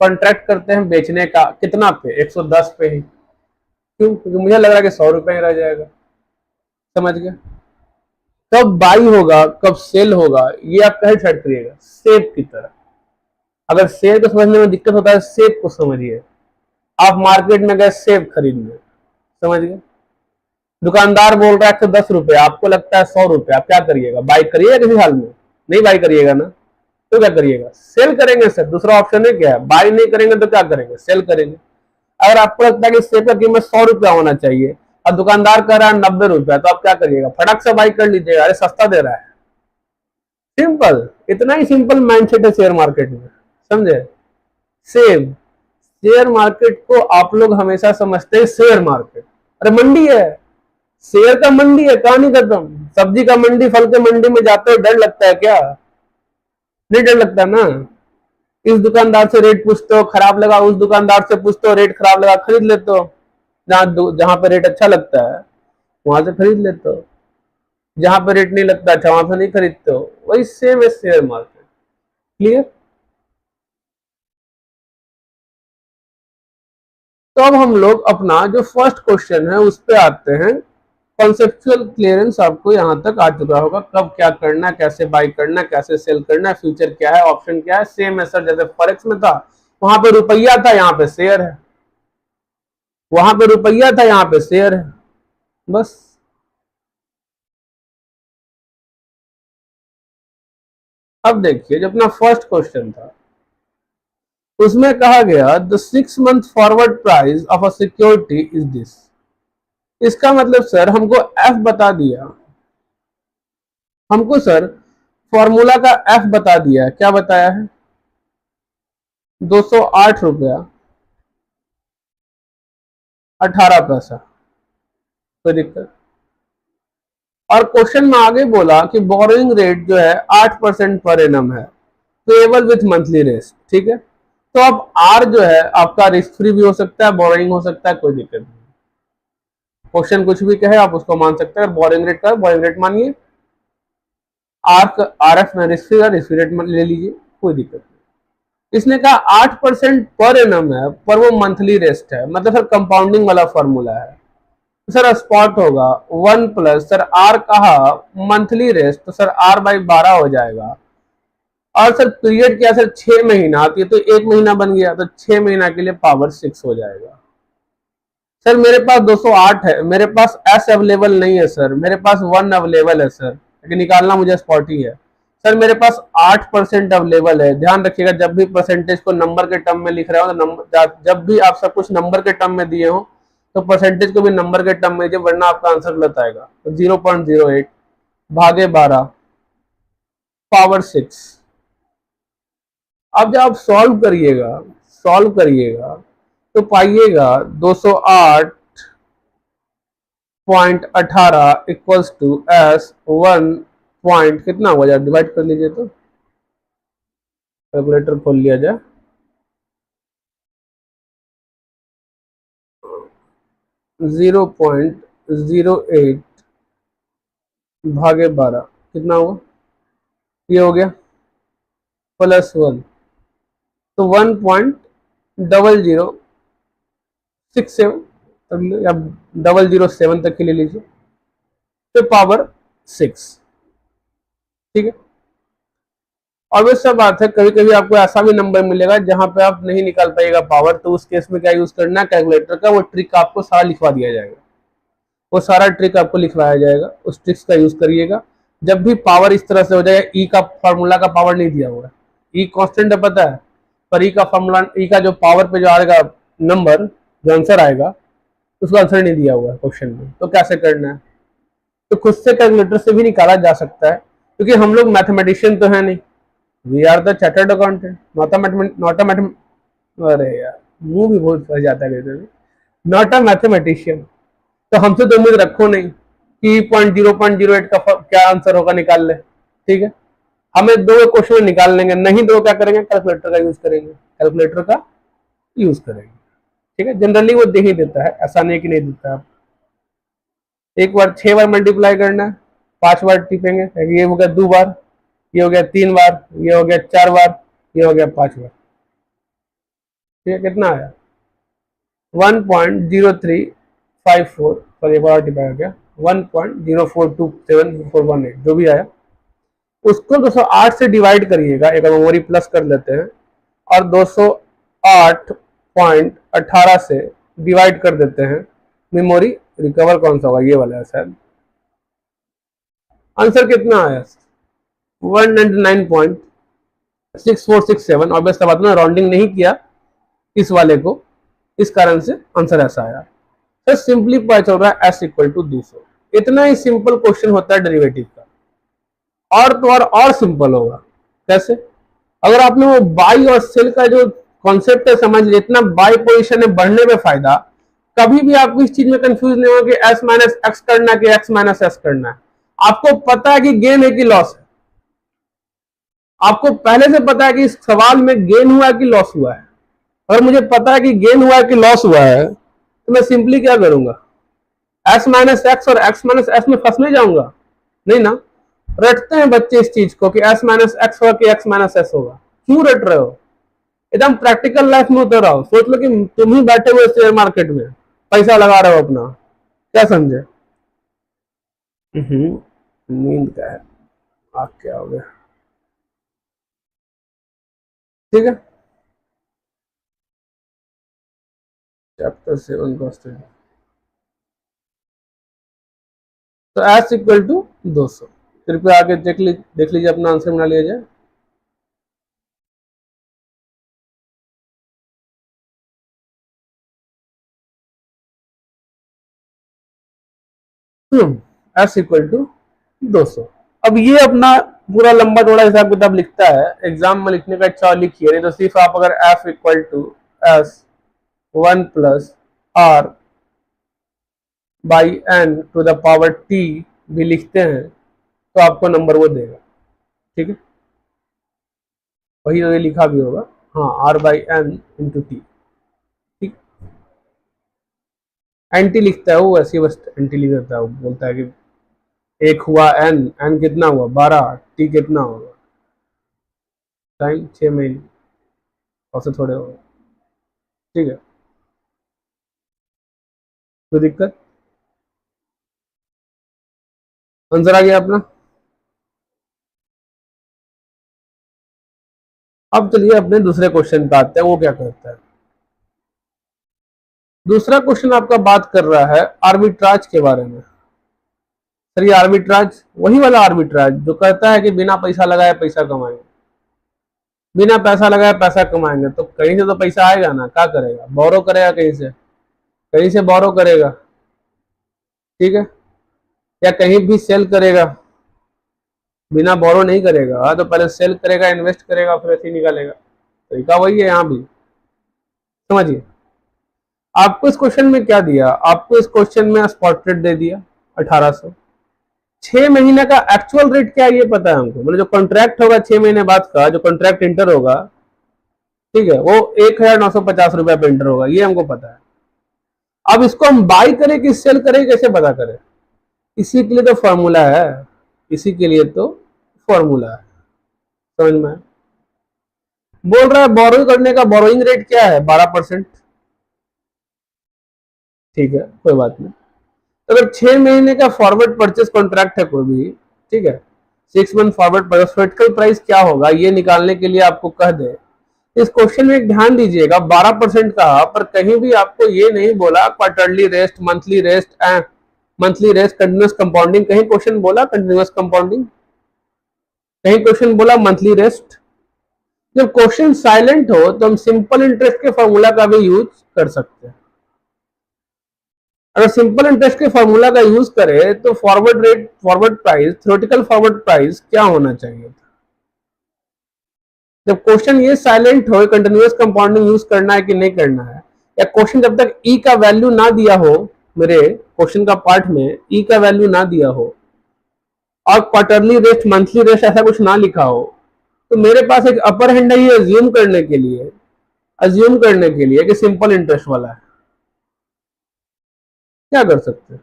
[SPEAKER 1] कॉन्ट्रैक्ट करते हैं बेचने का, कितना पे? 110 पे ही। क्यों? क्योंकि मुझे लग रहा है कि 100 रुपया ही रह जाएगा, समझ गए। कब बाई होगा कब सेल होगा ये आप कहीं सेट करिएगा, सेब की तरह। अगर सेब को समझने में दिक्कत होता है, सेब को समझिए, आप मार्केट में गए सेब खरीदने, समझ गए, दुकानदार बोल रहा है 110 रुपए, आपको लगता है 100 रुपए, आप क्या करिएगा? बाई करिएगा किसी हाल में? नहीं बाई करिएगा ना, तो क्या करिएगा? सेल करेंगे सर, दूसरा ऑप्शन है क्या है? बाई नहीं करेंगे तो क्या करेंगे? सेल करेंगे। अगर आपको लगता है कि सेब का कीमत 100 रुपया होना चाहिए और दुकानदार कह रहा है 90 रुपया, तो आप क्या करिएगा? फटक से बाई कर लीजिएगा, अरे सस्ता दे रहा है। सिंपल, इतना ही सिंपल माइंडसेट है शेयर मार्केट में, समझे? सेम शेयर मार्केट को आप लोग हमेशा समझते हैं शेयर मार्केट, अरे मंडी है, शेयर का मंडी है, कहानी खत्म। सब्जी का मंडी, फल के मंडी में जाते हो डर लगता है क्या? नहीं डर लगता ना। इस दुकानदार से रेट पूछते हो, खराब लगा, उस दुकानदार से पूछते हो, रेट खराब लगा, खरीद लेते हो। जहां पे रेट अच्छा लगता है वहां से खरीद लेते हो, जहां पे रेट नहीं लगता अच्छा वहां से नहीं खरीदते हो। वही सेम है शेयर मार्केट। क्लियर? तो अब हम लोग अपना जो फर्स्ट क्वेश्चन है उस पे आते हैं। कॉन्सेप्चुअल क्लियरेंस आपको यहां तक आ चुका होगा, कब क्या करना, कैसे बाई करना, कैसे सेल करना, फ्यूचर क्या है, ऑप्शन क्या है। सेम है सर, जैसे फॉरेक्स में था, वहां पे रुपया था, यहाँ पे शेयर है, वहां पे रुपया था, यहाँ पे शेयर है, बस। अब देखिए, जो अपना फर्स्ट क्वेश्चन था उसमें कहा गया the 6 month forward price of a security is this. इसका मतलब सर हमको एफ बता दिया, हमको सर फॉर्मूला का एफ बता दिया। क्या बताया है? 208 रुपया 18 पैसा, कोई दिक्कत? और क्वेश्चन में आगे बोला कि बोरोइंग रेट जो है 8% पर एनम है, पेएबल विथ मंथली रेस्ट। ठीक है, तो अब आर जो है आपका रिस्क फ्री भी हो सकता है, बोरोइंग हो सकता है, कोई दिक्कत नहीं। क्वेश्चन कुछ भी कहे आप उसको मान सकते हैं। बोरोइंग रेट का बोरोइंग रेट मानिए, आर एफ में रिस्क फ्री का रिस्क फ्री रेट ले लीजिए, कोई दिक्कत नहीं। इसने कहा 8% पर एनम है, पर वो मंथली रेस्ट है, मतलब सर कंपाउंडिंग वाला फॉर्मूला है। तो सर स्पॉट होगा 1 प्लस सर आर कहा मंथली रेस्ट, तो सर आर बाई 12 हो जाएगा। और सर पीरियड क्या सर 6 महीना आती है, तो 1 महीना बन गया, तो 6 महीना के लिए पावर 6 हो जाएगा। सर मेरे पास 208 है, मेरे पास एस अवेलेबल नहीं है सर, मेरे पास 1 अवेलेबल है सर, लेकिन निकालना मुझे स्पॉट ही है। सर मेरे पास 8% अवेलेबल है। ध्यान रखिएगा, जब भी परसेंटेज को नंबर के टर्म में लिख रहे हो, तो नंबर, जब भी आप सब कुछ नंबर के टर्म में दिए हो तो परसेंटेज को भी नंबर के टर्म में दीजिए, वरना आपका आंसर गलत आएगा। तो 0.08 भागे 12 पावर 6। अब जब आप सॉल्व करिएगा तो पाइएगा 208.18 इक्वल्स टू एस 1 पॉइंट कितना हुआ जाए, डिवाइड कर लीजिए, तो कैलकुलेटर खोल लिया जाए। 0.08 भागे 12 कितना हुआ? ये हो गया +1, तो 1.0067 या 007 तक के ले लीजिए, तो पावर 6। ठीक है, और वैसा बात है, कभी कभी आपको ऐसा भी नंबर मिलेगा जहां पे आप नहीं निकाल पाइएगा पावर, तो उस केस में क्या यूज करना है? कैलकुलेटर का वो ट्रिक आपको सारा लिखवा दिया जाएगा, वो सारा ट्रिक आपको लिखवाया जाएगा, उस ट्रिक्स का यूज करिएगा। जब भी पावर इस तरह से हो जाएगा, ई का फॉर्मूला का पावर नहीं दिया हुआ है, ई कांस्टेंट है पता है, पर ई का फॉर्मूला, ई का जो पावर पे जो आएगा नंबर, जो आंसर आएगा, उसका आंसर नहीं दिया हुआ है क्वेश्चन में, तो कैसे करना है? तो खुद से कैलकुलेटर से भी निकाला जा सकता है, क्योंकि हम लोग मैथमेटिशियन तो है नहीं, we are the chartered accountant, not a अरे यार मुंह भी बहुत फंस जाता है, नॉट अ मैथमेटिशियन। तो हमसे तो उम्मीद रखो नहीं कि 0.08 का क्या आंसर होगा निकाल ले। ठीक है, हमें दो क्वेश्चन निकाल लेंगे, नहीं दो क्या करेंगे? कैलकुलेटर का यूज करेंगे, कैलकुलेटर का यूज करेंगे। ठीक है, जनरली वो दे ही देता है, ऐसा नहीं कि नहीं देता है। एक बार 6 बार मल्टीप्लाई करना है, 5 बार टिपेंगे, ये हो गया 2 बार, ये हो गया 3 बार, ये हो गया 4 बार, ये हो गया 5 बार। ठीक है, कितना आया? 1.0354, सॉरी एक बार टिपाया गया, 1.042718 जो भी आया, उसको 208 से डिवाइड करिएगा, एक मेमोरी प्लस कर लेते हैं, और 208 0.18 से डिवाइड कर देते हैं, मेमोरी रिकवर कौन सा होगा, ये वाला है शायद। आंसर कितना आया, 199.6467। और बस बात में राउंडिंग नहीं किया इस वाले को, इस कारण से आंसर ऐसा आया। तो सिंपली पता चल रहा है एस इक्वल टू 200। इतना ही सिंपल क्वेश्चन होता है डेरिवेटिव का। और तो और सिंपल होगा। कैसे? अगर आपने वो बाई और सेल का जो कॉन्सेप्ट है समझ लिया, इतना बाई पोजीशन में बढ़ने में फायदा, कभी भी आप इस चीज में कंफ्यूज नहीं हो कि एस माइनस एक्स करना है कि एक्स माइनस एस करना है। आपको पता है कि गेन है कि लॉस है, आपको पहले से पता है कि इस सवाल में गेन हुआ है कि लॉस हुआ है। अगर मुझे पता है कि गेन हुआ है कि लॉस हुआ है, तो मैं सिंपली क्या करूंगा, एस माइनस एक्स और एक्स माइनस एस में फंस नहीं जाऊंगा, नहीं ना। रटते हैं बच्चे इस चीज को कि एस माइनस एक्स होगा कि एक्स माइनस एस होगा। क्यों रट रहे हो? एकदम प्रैक्टिकल लाइफ में उतर आओ। सोच लो कि तुम ही बैठे हुए शेयर मार्केट में पैसा लगा रहे हो अपना, क्या समझे? नींद का है, आप क्या हो गया? ठीक है, चैप्टर 7 का स्टडी। तो एस इक्वल टू 200। कृपया आगे देख लीजिए, अपना आंसर बना लिया जाए। S equal to 200। अब ये अपना पूरा लंबा चौड़ा हिसाब किताब लिखता है, एग्जाम में लिखने का इच्छा लिखिए, नहीं तो सिर्फ आप अगर F equal to S 1 + r by n to the power t भी लिखते हैं तो आपको नंबर वो देगा। ठीक है, वही तो लिखा भी होगा, हाँ, r by n into T. ठीक, एंटी लिखता है वो, ऐसे बस एंटी लिख देता है, वो बोलता है कि एक हुआ n कितना हुआ 12, t कितना होगा टाइम 6 महीने, और से थोड़े होगा। ठीक है, कोई दिक्कत? आंसर आ गया अपना। अब चलिए अपने दूसरे क्वेश्चन पे आते हैं, वो क्या कहता है। दूसरा क्वेश्चन आपका बात कर रहा है आर्बिट्राज के बारे में। सर ये आर्बिट्राज वही वाला आर्बिट्राज जो कहता है कि बिना पैसा लगाए पैसा कमाएंगे, बिना पैसा लगाए पैसा कमाएंगे। तो कहीं से तो पैसा आएगा ना, क्या करेगा, बोरो करेगा, कहीं से बोरो करेगा। ठीक है, या कहीं भी सेल करेगा, बिना बोरो नहीं करेगा, तो पहले सेल करेगा, इन्वेस्ट करेगा, फिर ऐसे ही निकालेगा। तरीका वही है यहाँ भी, समझिए। आपको इस क्वेश्चन में क्या दिया, आपको इस क्वेश्चन में स्पॉट रेट दे दिया 1800। 6 महीने का एक्चुअल रेट क्या है ये पता है हमको, मतलब जो कॉन्ट्रैक्ट होगा 6 महीने बाद का, जो कॉन्ट्रैक्ट इंटर होगा, ठीक है, वो 1950 रुपया पे इंटर होगा, ये हमको पता है। अब इसको हम बाई करें कि सेल करें, कैसे पता करें? इसी के लिए तो फॉर्मूला है, इसी के लिए तो फॉर्मूला है, समझ में? बोल रहा है बोरो करने का बोरोइंग रेट क्या है, 12%। ठीक है, कोई बात नहीं। अगर 6 महीने का फॉरवर्ड परचेस कॉन्ट्रैक्ट है कोई भी, ठीक है, 6 मंथ फॉरवर्ड परचेस प्राइस क्या होगा ये निकालने के लिए आपको कह दे, इस क्वेश्चन में एक ध्यान दीजिएगा, 12% का, पर कहीं भी आपको ये नहीं बोला quarterly rest, monthly rest, monthly rest, continuous compounding. कहीं क्वेश्चन बोला कंटिन्यूअस कंपाउंडिंग, कहीं क्वेश्चन बोला मंथली रेस्ट। जब क्वेश्चन साइलेंट हो तो हम सिंपल इंटरेस्ट के फॉर्मूला का भी यूज कर सकते हैं। अगर सिंपल इंटरेस्ट के फॉर्मूला का यूज करें तो forward rate, forward price, theoretical forward price क्या होना चाहिए था? जब क्वेश्चन ये साइलेंट हो, कंटिन्यूअस कंपाउंडिंग यूज करना है कि नहीं करना है, या क्वेश्चन जब तक ई का वैल्यू ना दिया हो, मेरे क्वेश्चन का पार्ट में ई का वैल्यू ना दिया हो और क्वार्टरली रेस्ट, मंथली रेस्ट ऐसा कुछ ना लिखा हो, तो मेरे पास एक अपर हैंड है ये अज्यूम करने के लिए कि सिंपल इंटरेस्ट वाला है। क्या कर सकते हैं,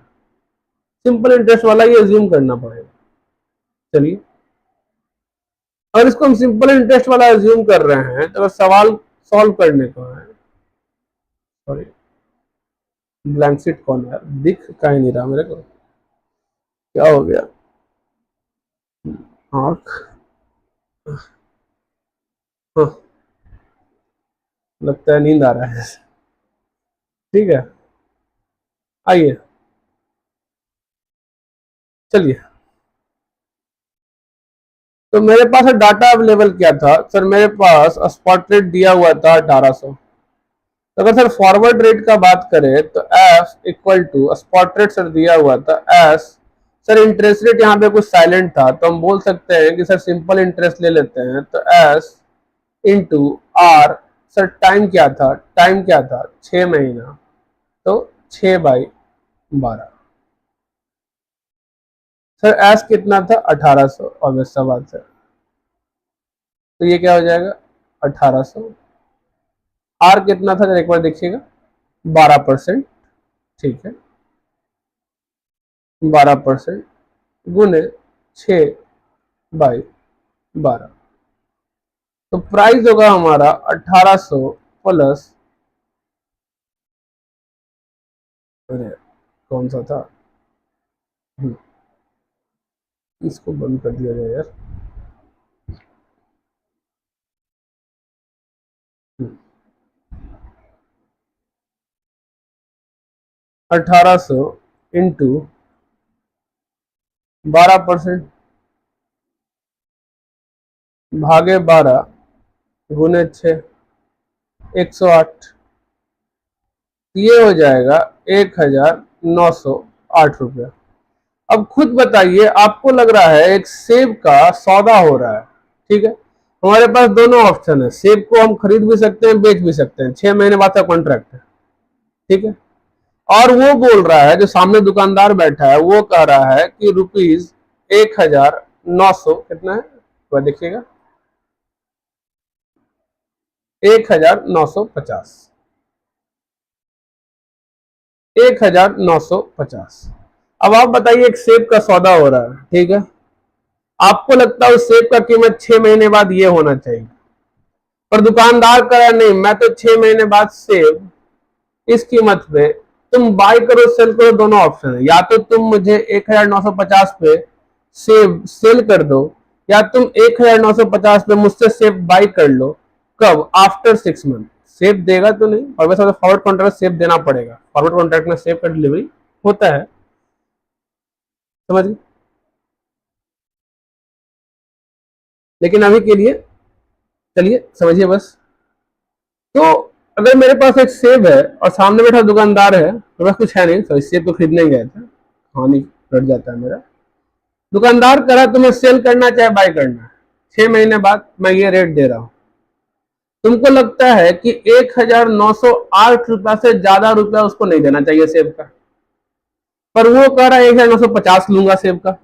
[SPEAKER 1] सिंपल इंटरेस्ट वाला ये अज्यूम करना पड़ेगा। चलिए, और इसको हम सिंपल इंटरेस्ट वाला अज्यूम कर रहे हैं, तो अगर सवाल सॉल्व करने को है, सॉरी ब्लैंक शीट कौन है, दिख का ही नहीं रहा मेरे को, क्या हो गया, आँख, हाँ, लगता है नींद आ रहा है। ठीक है, आइए चलिए। तो मेरे पास डाटा अवेलेबल क्या था सर, मेरे पास स्पॉट रेट दिया हुआ था 1800। तो अगर सर फॉरवर्ड रेट का बात करें तो F equal to spot rate sir दिया हुआ था एस, सर इंटरेस्ट रेट यहाँ पे कुछ साइलेंट था तो हम बोल सकते हैं कि सर सिंपल इंटरेस्ट ले लेते हैं, तो S into R, sir time क्या था, टाइम क्या था 6 महीना, तो 6/12। सर एस कितना था 1800, ऑब्वियस सा बात है, तो ये क्या हो जाएगा 1800। आर कितना था एक बार देखिएगा, 12%, ठीक है 12% गुने 6/12, तो प्राइस होगा हमारा 1800 प्लस, अरे कौन सा था, इसको बंद कर दिया जाए यार। 1800 इंटू 12% भागे 12 गुने 6, 108, ये हो जाएगा 1908 रुपया। अब खुद बताइए, आपको लग रहा है एक सेब का सौदा हो रहा है, ठीक है, हमारे पास दोनों ऑप्शन है, सेब को हम खरीद भी सकते हैं बेच भी सकते हैं, 6 महीने बाद का कॉन्ट्रैक्ट है, ठीक है, और वो बोल रहा है, जो सामने दुकानदार बैठा है वो कह रहा है कि ₹1900, कितना है वह देखिएगा, 1950, 1950। अब आप बताइए एक सेब का सौदा हो रहा है, ठीक है, आपको लगता है उस सेब का कीमत 6 महीने बाद ये होना चाहिए, पर दुकानदार कह रहा है नहीं, मैं तो 6 महीने बाद सेब इस कीमत पे, तुम बाय करो सेल करो, दोनों ऑप्शन है, या तो तुम मुझे 1950 पे सेब सेल कर दो, या तुम 1950 पे मुझसे सेब बाय कर लो, कब, आफ्टर 6 मंथ। सेब देगा तो नहीं, और वैसे फॉरवर्ड कॉन्ट्रैक्ट सेब देना पड़ेगा, फॉरवर्ड कॉन्ट्रैक्ट में सेब का डिलीवरी होता है, समझ गए, लेकिन अभी के लिए चलिए समझिए बस। तो अगर मेरे पास एक सेब है और सामने बैठा दुकानदार है, तो बस कुछ है नहीं, तो इस सेब को खरीदने गए थे, हानि रट जाता है मेरा, दुकानदार कह रहा तुम्हें सेल करना चाहे बाय करना है, 6 महीने बाद मैं ये रेट दे रहा हूं, तुमको लगता है कि 1908 रुपया से ज्यादा रुपया उसको नहीं देना चाहिए सेब का, पर वो कह रहा है 1950 लूंगा सेब का,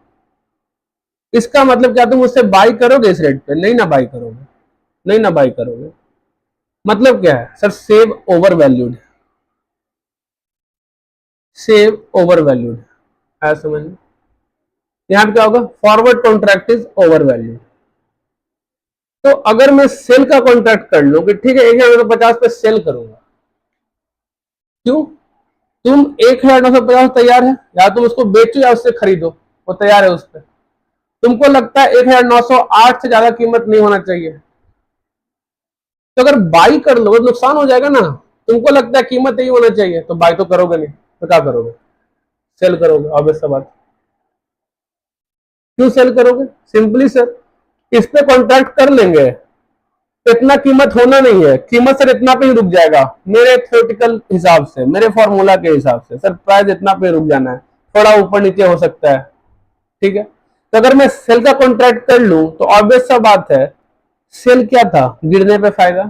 [SPEAKER 1] इसका मतलब क्या तुम उससे बाई करोगे इस रेट पे, नहीं ना बाई करोगे, नहीं ना बाई करोगे, मतलब क्या है सर, सेब ओवर वैल्यूड है, सेब ओवर वैल्यूड है, समझ में, यहां पे क्या होगा, forward contract is over valued. तो अगर मैं सेल का कॉन्ट्रैक्ट कर लूं कि ठीक है 1950 पे सेल करूंगा, क्यों, तुम 1950 तैयार है, या तुम उसको बेचो या उससे खरीदो, वो तैयार है उस पर, तुमको लगता है 1908 से ज्यादा कीमत नहीं होना चाहिए, तो अगर बाई कर लो तो नुकसान हो जाएगा ना, तुमको लगता है कीमत यही होना चाहिए, तो बाई तो करोगे नहीं, तो क्या करोगे, सेल करोगे, ऑब्वियस सा बात। क्यों सेल करोगे, सिंपली सर इस पे कॉन्ट्रैक्ट कर लेंगे, इतना कीमत होना नहीं है, कीमत सर इतना पे ही रुक जाएगा, मेरे थ्योरेटिकल हिसाब से, मेरे फॉर्मूला के हिसाब से सर प्राइस इतना पे रुक जाना है, थोड़ा ऊपर नीचे हो सकता है, ठीक है, तो अगर मैं सेल का कॉन्ट्रैक्ट कर लूं तो ऑब्वियस सा बात है, सेल क्या था, गिरने पे फायदा,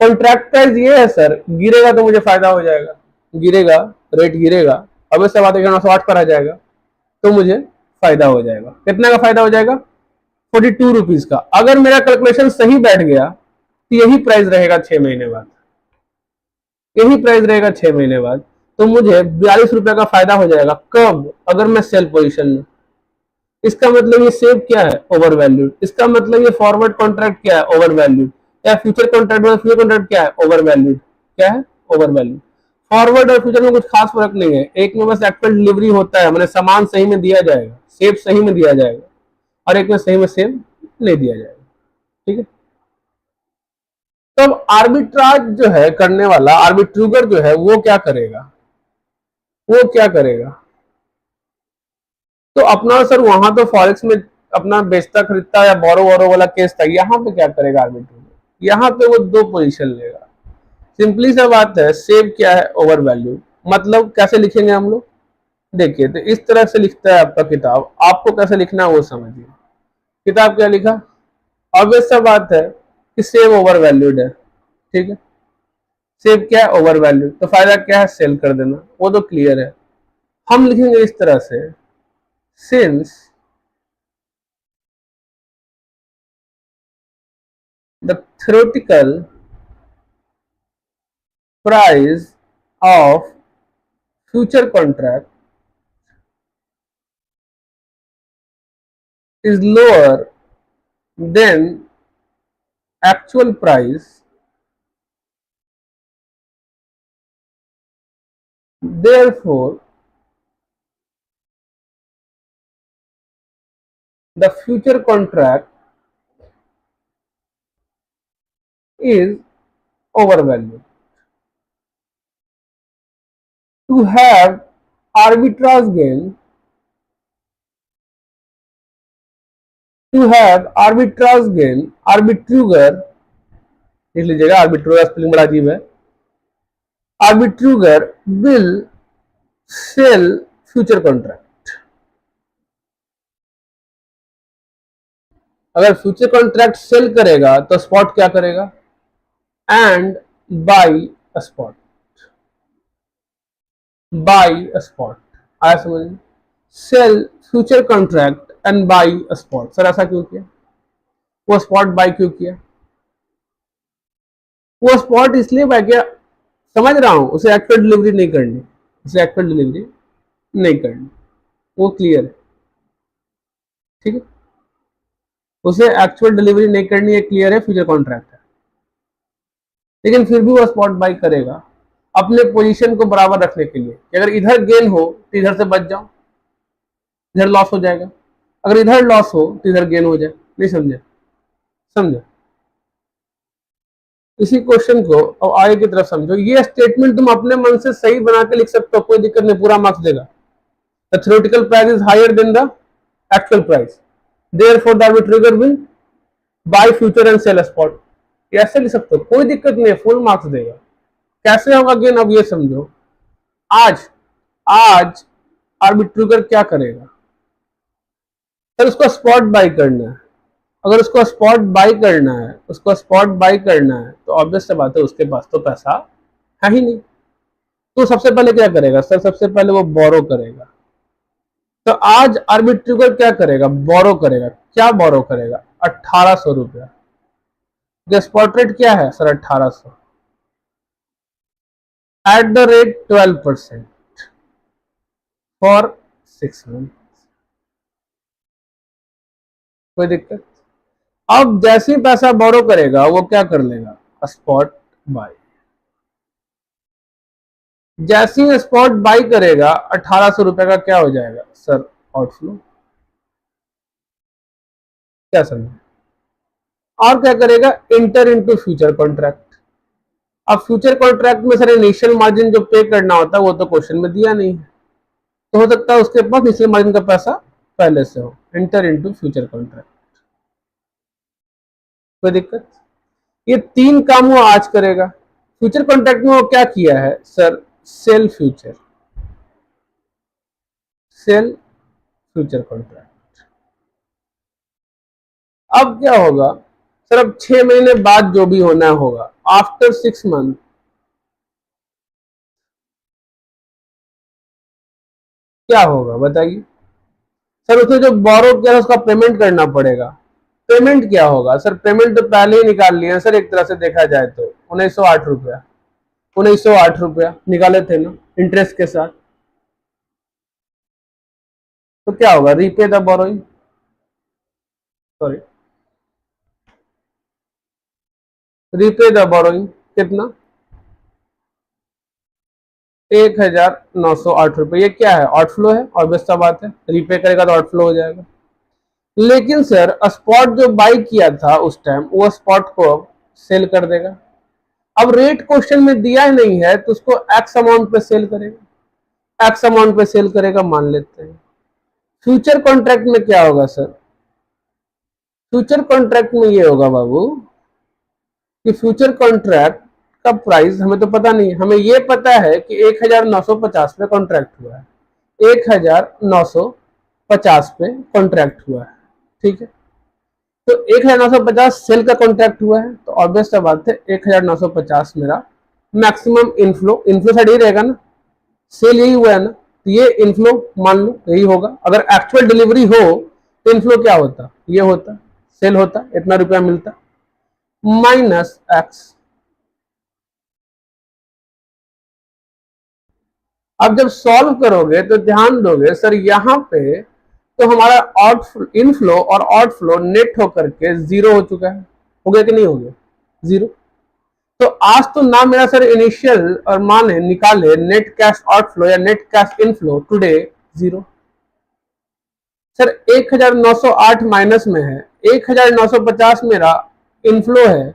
[SPEAKER 1] कॉन्ट्रैक्ट प्राइस ये है सर, गिरेगा तो मुझे फायदा हो जाएगा, गिरेगा, रेट गिरेगा, ऑब्वियस सा बात है 908 पर आ जाएगा, तो मुझे फायदा हो जाएगा, कितना का फायदा हो जाएगा, 42 रुपीज का। अगर मेरा कैलकुलेशन सही बैठ गया तो यही प्राइस रहेगा 6 महीने बाद, यही प्राइस रहेगा 6 महीने बाद, तो मुझे 42 रुपए का फायदा हो जाएगा, कब, अगर मैं सेल पोजीशन में, इसका मतलब ये सेव क्या है, ओवर वैल्यूड, इसका मतलब ये फॉरवर्ड कॉन्ट्रैक्ट क्या है, ओवर वैल्यूड, या फ्यूचर कॉन्ट्रैक्ट में फ्यूचर कॉन्ट्रैक्ट क्या है, ओवर वैल्यूड, क्या है, ओवर वैल्यूड। फॉरवर्ड और फ्यूचर में कुछ खास फर्क नहीं है, एक में बस एक्चुअल डिलीवरी होता है, मैंने सामान सही में दिया जाएगा, सेव सही में दिया जाएगा, और एक में सही में सेव नहीं दिया जाएगा, ठीक है। तो अब आर्बिट्राज जो है करने वाला, आर्बिट्रूगर जो है वो क्या करेगा, वो क्या करेगा? तो अपना सर वहां तो फॉरेक्स में अपना बेचता खरीदता या बोरो वोरो वाला केस था, यहाँ पे क्या करेगा आर्बिट्रूगर? यहाँ पे वो दो पोजीशन लेगा। सिंपली सा बात है, सेव क्या है? Over value. मतलब कैसे लिखेंगे हम लोग? देखिए, तो इस तरह से लिखता है आपका किताब, आपको कैसे लिखना है वो समझिए। किताब क्या लिखा? ऑब्वियस सा बात है कि सेव ओवर वैल्यूड है, ठीक है। सेव क्या है? Over value. तो फायदा क्या है? सेल कर देना, वो तो क्लियर है। हम लिखेंगे इस तरह से, since the theoretical price of future contract is lower than actual price, therefore the future contract is overvalued. To have arbitrage gain, arbitrugger लिख लीजिएगा, आर्बिट्रूगर स्पेलिंग बड़ा अजीब है। Arbitrageur will sell future contract। अगर फ्यूचर कॉन्ट्रैक्ट सेल करेगा तो spot क्या करेगा? And buy a spot, buy a spot. आया समझ में? Sell future contract and buy a spot. Sir ऐसा क्यों किया? वो स्पॉट बाई क्यों किया? वो स्पॉट इसलिए बाई किया, समझ रहा हूं, उसे एक्चुअल डिलीवरी नहीं करनी, उसे एक्चुअल डिलीवरी नहीं करनी, वो क्लियर है, ठीक है। उसे एक्चुअल डिलीवरी नहीं करनी है, क्लियर है, फ्यूचर कॉन्ट्रैक्ट है। लेकिन फिर भी वो स्पॉट बाई करेगा अपने पोजीशन को बराबर रखने के लिए कि अगर इधर गेन हो तो इधर से बच जाओ, इधर लॉस हो जाएगा, अगर इधर लॉस हो तो इधर गेन हो जाए। नहीं समझे? समझे? इसी क्वेश्चन को अब आगे की तरफ समझो। ये स्टेटमेंट तुम अपने मन से सही बना के लिख सकते हो, कोई दिक्कत नहीं, पूरा मार्क्स देगा। The theoretical price is higher than the actual price, therefore the arbitrator will buy future and sell spot. ऐसे लिख सकते हो, कोई दिक्कत नहीं है, फुल मार्क्स देगा। कैसे होगा गेन, अब ये समझो। आज आज आर्बिट्रेटर क्या करेगा? सर उसको स्पॉट बाय करना है। अगर उसको स्पॉट बाय करना है, उसको स्पॉट बाय करना है तो ऑब्वियस सी बात है उसके पास तो पैसा है ही नहीं। तो सबसे पहले क्या करेगा? सर सबसे पहले वो बोरो करेगा। तो आज आर्बिट्रेटर क्या करेगा? बोरो करेगा। क्या बोरो करेगा? 1800 रुपया। स्पॉट रेट क्या है sir? 1800 at the rate 12% for 6 month. कोई दिक्कत? अब जैसे ही पैसा बोरो करेगा वो क्या कर लेगा? Spot buy. जैसे ही स्पॉट बाय करेगा 1800 रुपए का क्या हो जाएगा सर? आउटफ्लो। क्या समझे? और क्या करेगा? Inter into future contract. अब फ्यूचर कॉन्ट्रैक्ट में सर इनिशियल मार्जिन जो पे करना होता है वो तो क्वेश्चन में दिया नहीं है, तो हो सकता है उसके पास इनिशियल मार्जिन का पैसा पहले से हो। Inter into future contract. कोई दिक्कत? ये तीन काम वो आज करेगा। फ्यूचर कॉन्ट्रैक्ट में वो क्या किया है sir? Sell future, sell future contract. अब क्या होगा सर? अब 6 महीने बाद जो भी होना होगा, आफ्टर 6 मंथ क्या होगा बताइए? सर उसने जो बोरो किया उसका पेमेंट करना पड़ेगा। पेमेंट क्या होगा सर? पेमेंट तो पहले ही निकाल लिया सर, एक तरह से देखा जाए तो 1908 रुपया, 1908 रुपया निकाले थे ना इंटरेस्ट के साथ। तो क्या होगा? Repay the borrowing, sorry repay the borrowing. कितना? 1908 रुपये। ये क्या है? आउटफ्लो है, और बेस्ट बात है, रीपे करेगा तो आउटफ्लो हो जाएगा। लेकिन सर स्पॉट जो बाई किया था उस टाइम, वो स्पॉट को अब सेल कर देगा। अब रेट क्वेश्चन में दिया ही नहीं है तो उसको एक्स अमाउंट पे सेल करेगा, एक्स अमाउंट पे सेल करेगा मान लेते हैं। फ्यूचर कॉन्ट्रैक्ट में क्या होगा सर? फ्यूचर कॉन्ट्रैक्ट में ये होगा बाबू कि फ्यूचर कॉन्ट्रैक्ट का प्राइस हमें तो पता नहीं है, हमें ये पता है कि 1950 पे कॉन्ट्रैक्ट हुआ है, 1950 पे कॉन्ट्रैक्ट हुआ है, ठीक है। तो 1950 सेल का कॉन्ट्रैक्ट हुआ है, तो ऑब्वियस सा बात है 1950 मेरा मैक्सिमम इनफ्लो, इनफ्लो साइड ही रहेगा ना, सेल यही हुआ है ना, तो ये इनफ्लो मान लो यही होगा। अगर एक्चुअल डिलीवरी हो तो इनफ्लो क्या होता? ये होता, सेल होता, इतना रुपया मिलता, माइनस एक्स। अब जब सॉल्व करोगे तो ध्यान दोगे सर यहाँ पे तो हमारा आउट इनफ्लो और आउटफ्लो नेट होकर के जीरो हो चुका है, हो गया कि नहीं हो गया? जीरो। तो आज तो ना मेरा सर इनिशियल और माने निकाले नेट कैश आउटफ्लो या net cash inflow today zero. Sir 1908 minus में है, 1950 मेरा इनफ्लो है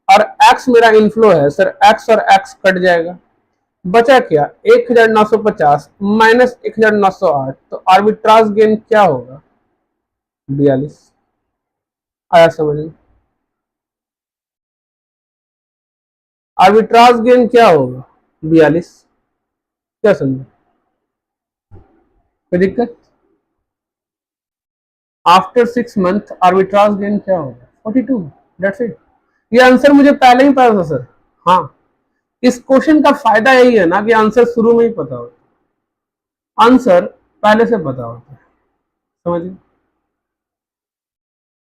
[SPEAKER 1] और एक्स मेरा इनफ्लो है, सर एक्स और एक्स कट जाएगा, बचा क्या? 1950 माइनस 1908, तो आर्बिट्राज गेन क्या होगा? 42। आया समझ में? आर्बिट्राज गेन क्या होगा? 42। क्या समझे? कोई दिक्कत? आफ्टर 6 मंथ आर्बिट्राज गेन क्या होगा? 42। That's it. ये आंसर मुझे पहले ही पता था सर। हाँ, इस क्वेश्चन का फायदा यही है ना कि आंसर शुरू में ही पता होता, आंसर पहले से पता होता है, समझिए?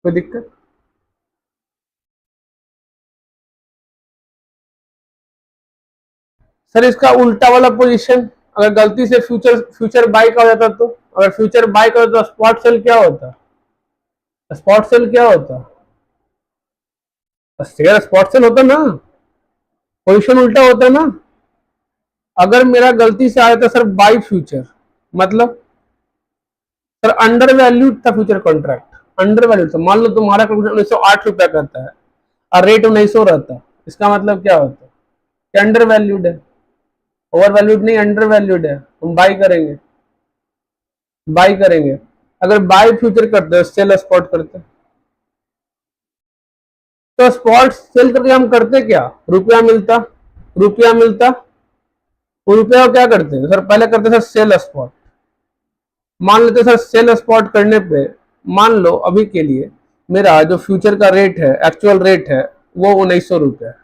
[SPEAKER 1] कोई दिक्कत? सर इसका उल्टा वाला पोजीशन, अगर गलती से फ्यूचर फ्यूचर बाय का हो जाता तो, अगर फ्यूचर बाय का होता तो स्पॉट सेल क्या होता? स्पॉट सेल क्या होता? शेयर स्पॉट सेल होता ना, पोजीशन उल्टा होता ना। अगर मेरा गलती से आया था सर बाय फ्यूचर, मतलब सर अंडर वैल्यूड था फ्यूचर कॉन्ट्रैक्ट, अंडर वैल्यूड था। मान लो तुम्हारा 1908 रुपया करता है और रेट 1900 रहता, इसका मतलब क्या होता? कि अंडर वैल्यूड है, ओवर वैल्यूड नहीं, अंडर वैल्यूड है, हम बाई करेंगे, बाई करेंगे। अगर बाई फ्यूचर करते हो, सेल स्पॉट करते, तो स्पॉट सेल करके हम करते क्या? रुपया मिलता, रुपया मिलता, वो रुपया को क्या करते हैं सर? पहले करते सर सेल स्पॉट। मान लेते सर सेल स्पॉट करने पे, मान लो अभी के लिए मेरा जो फ्यूचर का रेट है, एक्चुअल रेट है, वो 1900 रुपया है,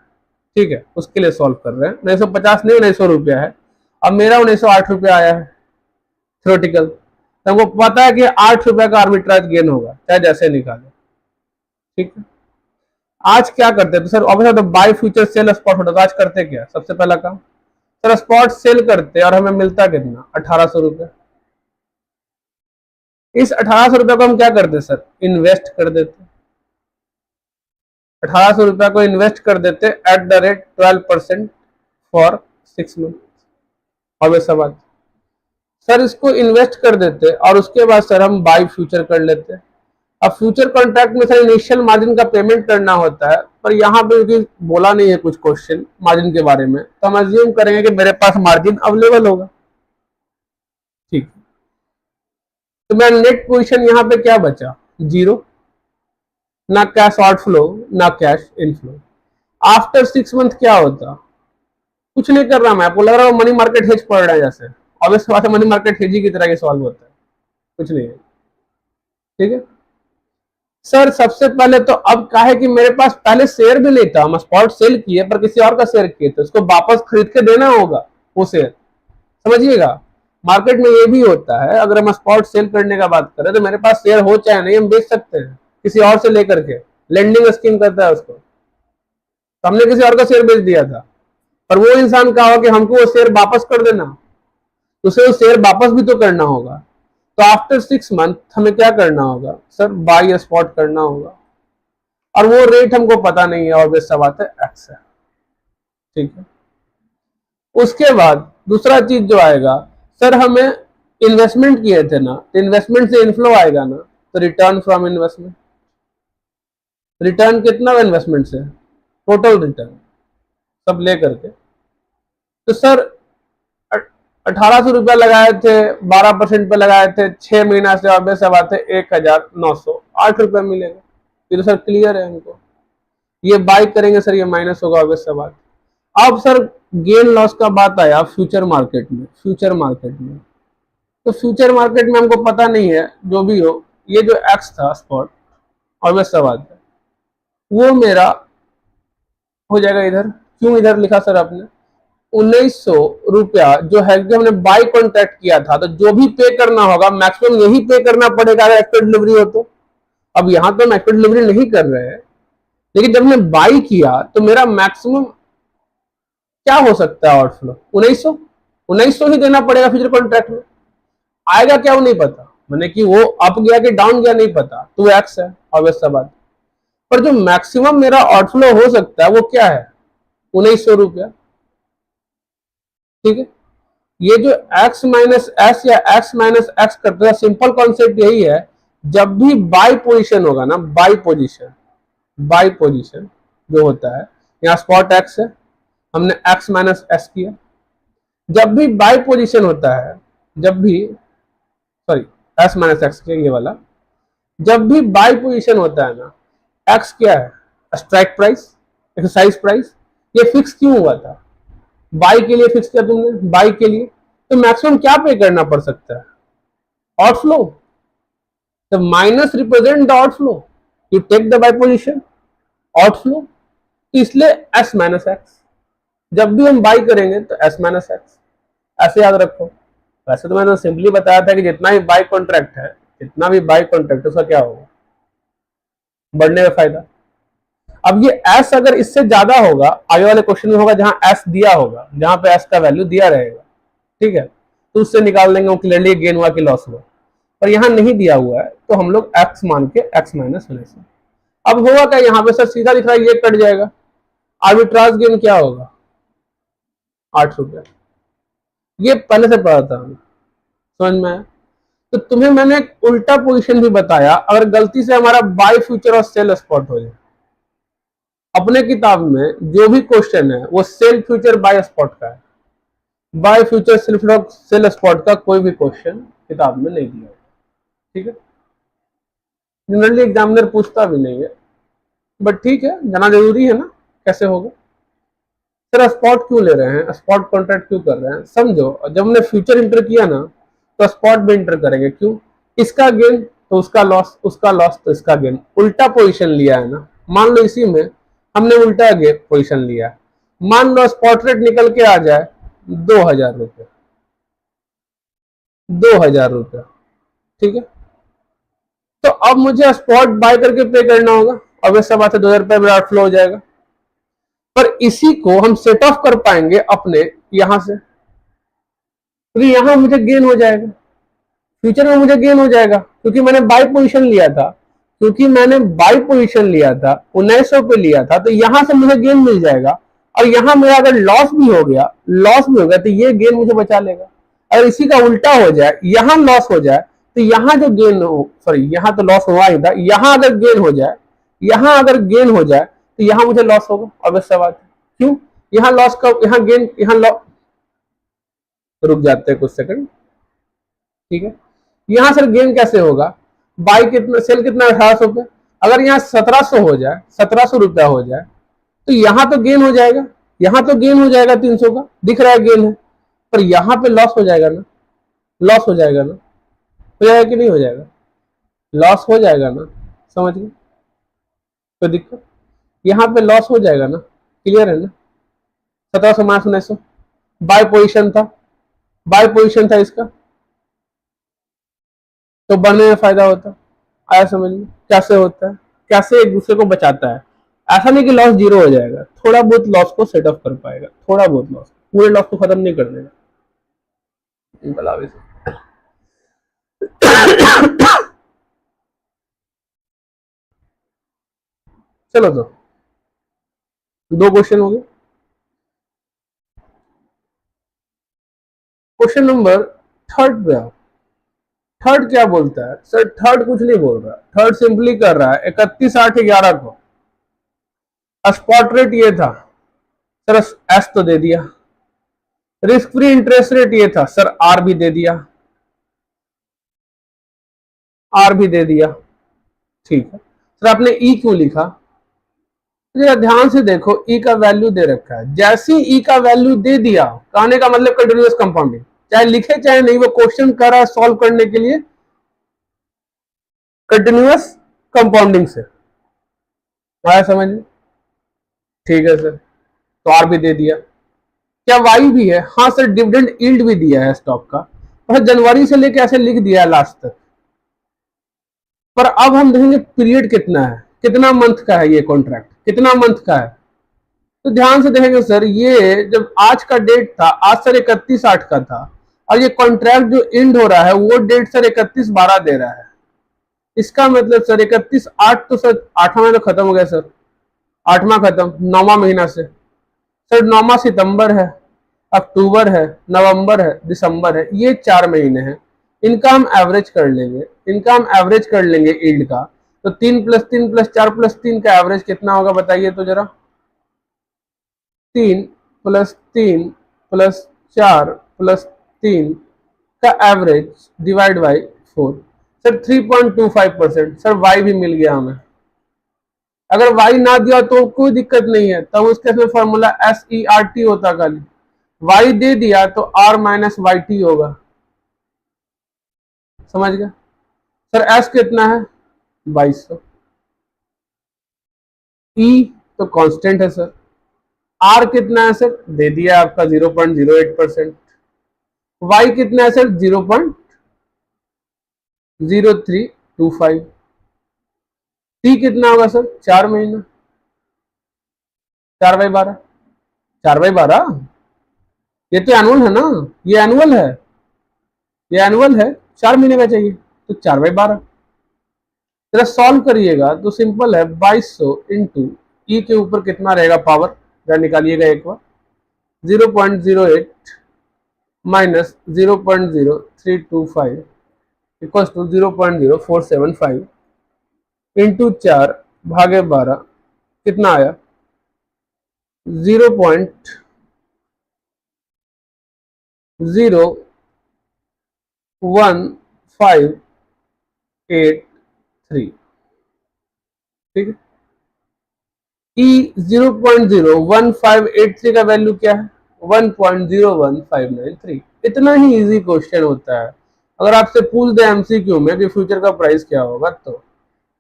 [SPEAKER 1] ठीक है। उसके लिए सॉल्व कर रहे हैं, 1950 नहीं 1900 रुपया है। अब मेरा 1908 रुपया आया है थ्योरेटिकल, तो हमको पता है कि 8 रुपया का आर्बिट्राज गेन होगा, चाहे जैसे निकाले, ठीक है। आज क्या करते हैं? तो सर ऑब्वियसली तो बाय फ्यूचर सेल स्पॉट होता, तो आज करते क्या? सबसे पहला काम सर स्पॉट सेल करते और हमें मिलता कितना? 1800 रुपया। इस 1800 रुपया को हम क्या करते सर? इन्वेस्ट कर देते, 1800 रुपया को इन्वेस्ट कर देते at the rate 12% for 6 month. अब सवाल सर इसको इन्वेस्ट कर देते और उसके बाद सर हम बाय फ्यूचर कर लेते। अब फ्यूचर कॉन्ट्रैक्ट में सर इनिशियल मार्जिन का पेमेंट करना होता है, पर यहाँ पे क्योंकि बोला नहीं है कुछ क्वेश्चन मार्जिन के बारे में, तो हम अज्यूम करेंगे कि मेरे पास मार्जिन अवेलेबल होगा, ठीक। तो मेरा नेट पोजीशन यहाँ पे क्या बचा? जीरो, ना कैश आउटफ्लो ना कैश इनफ्लो। आफ्टर 6 मंथ क्या होता? कुछ नहीं कर रहा मैं, आपको लग रहा है मनी मार्केट हेज पड़ रहा है, जैसे ऑब्वियस बात है मनी मार्केट हेज की तरह ये सॉल्व होता है, कुछ नहीं है, ठीक है। सर सबसे पहले तो अब क्या है कि मेरे पास पहले शेयर भी नहीं था, हम स्पॉट सेल किए पर किसी और का शेयर किए, तो उसको वापस खरीद के देना होगा वो शेयर, समझिएगा। मार्केट में ये भी होता है, अगर हम स्पॉट सेल करने का बात करें तो मेरे पास शेयर हो चाहे नहीं, हम बेच सकते हैं किसी और से लेकर के, लेंडिंग स्कीम करता है उसको। तो हमने किसी और का शेयर बेच दिया था, पर वो इंसान कहा कि हमको वो शेयर वापस कर देना, तो उसे वो शेयर वापस भी तो करना होगा। तो आफ्टर 6 मंथ हमें क्या करना होगा सर? बाय स्पॉट करना होगा, और वो रेट हमको पता नहीं है, और बेस्ट बात है एक्स है, ठीक है। उसके बाद दूसरा चीज जो आएगा सर, हमें इन्वेस्टमेंट किए थे ना, तो इन्वेस्टमेंट से इनफ्लो आएगा ना, तो रिटर्न फ्रॉम इन्वेस्टमेंट, रिटर्न कितना इन्वेस्टमेंट से? टोटल रिटर्न, सब ले करके, तो सर 1800 रुपया लगाए थे, 12% पे लगाए थे, 6 महीना से और सब आते 1908 रुपया मिलेगा। ये तो सर क्लियर है हमको। ये बाई करेंगे सर, ये माइनस होगा ऑब्वियस सा बात। अब सर गेन लॉस का बात आया फ्यूचर मार्केट में। फ्यूचर मार्केट में तो फ्यूचर मार्केट में हमको पता नहीं है, जो भी हो, ये जो एक्स था स्पॉट, ऑब्वियस सा बात है, वो मेरा हो जाएगा इधर। क्यों इधर लिखा सर आपने? 1900 रुपया जो है कि हमने बाई कॉन्ट्रैक्ट किया था, तो जो भी पे करना होगा मैक्सिमम यही पे करना पड़ेगा अगर एक्सपेक्ट डिलीवरी हो तो। अब यहां तो हम एक्सपेक्ट डिलीवरी नहीं कर रहे हैं, लेकिन जब हमने बाई किया तो मेरा मैक्सिमम क्या हो सकता है आउटफ्लो? 1900 ही देना पड़ेगा फ्यूचर कॉन्ट्रैक्ट में। आएगा क्या वो नहीं पता, मैंने कि वो अप गया कि डाउन गया नहीं पता, तो वो एक्स है ऑब्वियस सा बात। पर जो मैक्सिमम मेरा आउटफ्लो हो सकता है वो क्या है? 1900 रुपया। ठीक है, ये जो x माइनस एस या x माइनस एक्स करते हैं, सिंपल कॉन्सेप्ट यही है, जब भी बाई पोजीशन होगा ना, बाई पोजीशन जो होता है, यहाँ स्पॉट x है, हमने x माइनस एस किया। जब भी बाई पोजीशन होता है, जब भी सॉरी एस माइनस एक्स किया ये वाला, जब भी बाई पोजीशन होता है ना, x क्या है? Strike price, exercise price. ये फिक्स क्यों हुआ था? बाई के लिए फिक्स किया तुमने, बाई के लिए, तो मैक्सिमम क्या पे करना पड़ सकता है? Outflow. The minus represent the outflow, you take the buy position outflow, इसलिए एस माइनस एक्स। जब भी हम बाई करेंगे तो एस माइनस एक्स, ऐसे याद रखो। वैसे तो मैंने सिंपली बताया था कि जितना भी बाई कॉन्ट्रैक्ट है, जितना भी बाई कॉन्ट्रैक्ट है उसका क्या होगा? बढ़ने का फायदा। अब ये एस अगर इससे ज्यादा होगा, आगे वाले क्वेश्चन में होगा जहां एस दिया होगा, जहां पे एस का वैल्यू दिया रहेगा, ठीक है, तो उससे निकाल देंगे वो क्लियरली गेन हुआ कि लॉस हुआ। पर यहाँ नहीं दिया हुआ है तो हम लोग एक्स मान के एक्स माइनस होने से। अब होगा क्या यहाँ पे? सर सीधा दिख रहा है, ये कट जाएगा, आर्बिट्राज गेन क्या होगा? 8 रुपया। ये पहले से पता था हमें, समझ में आया? तो तुम्हें मैंने एक उल्टा पोजीशन भी बताया, अगर गलती से हमारा बाय फ्यूचर और सेल स्पॉट हो जाए। अपने किताब में जो भी क्वेश्चन है वो सेल फ्यूचर बाय स्पॉट का है, बाय फ्यूचर सेल स्पॉट का कोई भी क्वेश्चन किताब में नहीं दिया। ठीक है, जनरली एग्जामिनर पूछता भी नहीं है, बट ठीक है, जाना जरूरी है ना, कैसे होगा। सर स्पॉट क्यों ले रहे हैं, स्पॉट कॉन्ट्रैक्ट क्यों कर रहे हैं? समझो, जब हमने फ्यूचर इंटर किया ना, तो स्पॉट भी इंटर करेंगे। क्यों? इसका गेन तो उसका लॉस, उसका लॉस तो इसका गेन, उल्टा पोजीशन लिया है ना। मान लो इसी में हमने उल्टा गेन पोजीशन लिया, मान लो स्पॉट रेट निकल के आ जाए 2000 रुपये, 2000 रुपया, ठीक है, तो अब मुझे स्पॉट बाय करके पे करना होगा, अब ऐसा बात है 2000 रुपया मेरा आउटफ्लो हो जाएगा। पर इसी को हम सेट ऑफ कर पाएंगे अपने यहां से, क्योंकि यहां मुझे गेन हो जाएगा, फ्यूचर में मुझे गेन हो जाएगा, क्योंकि मैंने बाय पोजीशन लिया था, क्योंकि मैंने बाय पोजीशन लिया था 1900 पे लिया था, तो यहां से मुझे गेन मिल जाएगा। और यहां मेरा अगर लॉस भी हो गया, तो ये गेन मुझे बचा लेगा। अगर इसी का उल्टा हो जाए, यहां लॉस हो जाए, तो यहां जो गेन हो, सॉरी यहां तो लॉस हुआ ही था, यहां अगर गेन हो जाए, यहां अगर गेन हो जाए तो यहां मुझे लॉस होगा, ऑब्वियस बात है। क्यों? यहां लॉस का, यहां गेन, यहां लॉस। रुक जाते हैं कुछ सेकंड, ठीक है, यहां सर गेन कैसे होगा? बाई कितना, सेल कितना? 1800 पे। अगर यहाँ 1700 हो जाए, 1700 रुपया हो जाए, तो यहां तो गेन हो जाएगा, यहां तो गेन हो जाएगा 300 का, दिख रहा है गेन है, पर यहां पे लॉस हो जाएगा ना, लॉस हो जाएगा ना, हो जाएगा कि नहीं हो जाएगा? लॉस हो जाएगा ना, समझ गए? कोई दिक्कत? यहां पे लॉस हो जाएगा ना, क्लियर है ना? 1700 माइनस 1900 बाय पोजीशन था, बाय पोजीशन था इसका, तो बढ़ने में फायदा होता। आया समझ में कैसे होता है, कैसे एक दूसरे को बचाता है? ऐसा नहीं कि लॉस जीरो हो जाएगा, थोड़ा बहुत लॉस को सेट ऑफ कर पाएगा, थोड़ा बहुत लॉस, पूरे लॉस को खत्म नहीं कर देगा। चलो तो 2 क्वेश्चन हो गए। क्वेश्चन नंबर थर्ड पे आओ। थर्ड क्या बोलता है? सर थर्ड कुछ नहीं बोल रहा, थर्ड सिंपली कर रहा है 31/8/11 को स्पॉट रेट ये था, सर एस तो दे दिया। रिस्क फ्री इंटरेस्ट रेट ये था सर, आर भी दे दिया, आर भी दे दिया। ठीक है सर, आपने ई क्यों लिखा? जरा ध्यान से देखो, ई का वैल्यू दे रखा है, जैसे ही ई का वैल्यू दे दिया, कहने का मतलब कंटिन्यूअस कंपाउंडिंग, चाहे लिखे चाहे नहीं, वो क्वेश्चन कर रहा है सॉल्व करने के लिए कंटिन्यूअस कंपाउंडिंग से, आया समझ में? ठीक है सर, तो आर भी दे दिया। क्या वाई भी है? हाँ सर, डिविडेंड यील्ड भी दिया है स्टॉक का, और जनवरी से लेके ऐसे लिख दिया है लास्ट तक। पर अब हम देखेंगे पीरियड कितना है, कितना मंथ का है ये कॉन्ट्रैक्ट, कितना मंथ का है। तो ध्यान से देखेंगे सर, ये जब आज का डेट था, आज सर 31/8 का था, और ये कॉन्ट्रैक्ट जो एंड हो रहा है वो डेट सर 31/12 दे रहा है। इसका मतलब सर 31/8 तो सर 8वां महीना खत्म हो गया सर, 8वां खत्म, 9वां महीना से सर 9वां सितंबर है, अक्टूबर है, नवंबर है, दिसंबर है, ये 4 महीने हैं। इनका हम एवरेज कर लेंगे, इनका हम एवरेज कर लेंगे यील्ड का। तो 3 + 3 + 4 + 3 का एवरेज कितना होगा बताइए तो जरा। 3 + 3 + 4 + 3 का average divide by 4, sir 3.25%। Sir Y भी मिल गया हमें। अगर वाई ना दिया तो कोई दिक्कत नहीं है, तब उसके इसमें फॉर्मूला SERT होता खाली। वाई दे दिया तो R - YT होगा, समझ गया? सर एस कितना है? 2200। ई तो कांस्टेंट है सर। आर कितना है सर? दे दिया आपका 0.08%। वाई कितना है सर? 0.0325। टी कितना होगा सर? 4 महीना, 4/12, 4/12। ये तो एनुअल है ना, ये एनुअल है, ये एनुअल है, 4 महीने का चाहिए, तो 4/12। जरा सॉल्व करिएगा तो सिंपल है, 2200 इंटू ई के ऊपर कितना रहेगा पावर, जरा निकालिएगा एक बार। 0.08 माइनस 0.0325 इक्वल टू 0.0475 इंटू 4/12 कितना आया? 0.0583। ठीक है, ई 0.01583 का वैल्यू क्या है? 1.01593। इतना ही इजी क्वेश्चन होता है। अगर आपसे पूछ दे एमसीक्यू में कि फ्यूचर का प्राइस क्या होगा, तो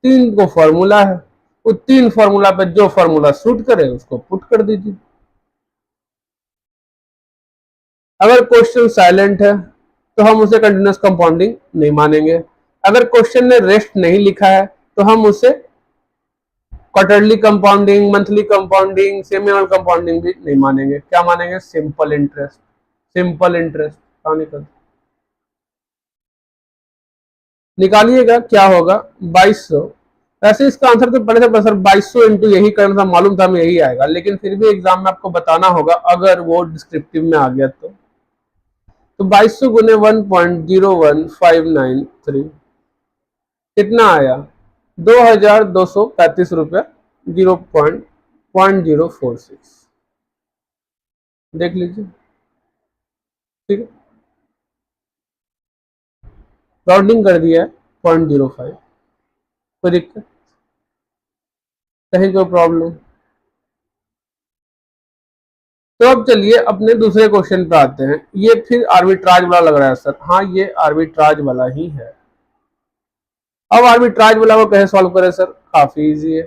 [SPEAKER 1] 3 को फॉर्मूला है, वो 3 फॉर्मूला पे जो फॉर्मूला सूट करे उसको पुट कर दीजिए। अगर क्वेश्चन साइलेंट है तो हम उसे कंटिन्यूअस कंपाउंडिंग नहीं मानेंगे। अगर क्वेश्चन ने रेस्ट नहीं लिखा है तो हम उसे quarterly compounding, monthly compounding, semi annual compounding भी नहीं मानेंगे। क्या मानेंगे? Simple interest. सिंपल इंटरेस्ट कहाँ निकल, निकालिएगा क्या होगा? 2200। वैसे इसका आंसर तो पहले से सर 2200 इंटू यही करना था, मालूम था हमें यही आएगा, लेकिन फिर भी एग्जाम में आपको बताना होगा अगर वो डिस्क्रिप्टिव में आ गया तो। 2200 गुने 1.01593 कितना आया? 2235 रुपया, 0.046। देख लीजिए, ठीक है, राउंडिंग कर दिया है 0.05। कोई दिक्कत, कहीं कोई प्रॉब्लम? तो अब चलिए अपने दूसरे क्वेश्चन पे आते हैं। ये फिर आर्बिट्राज वाला लग रहा है सर, हाँ ये आर्बिट्राज वाला ही है। अब आर्बिट्राज वाला को कैसे सॉल्व करें सर? काफी इजी है,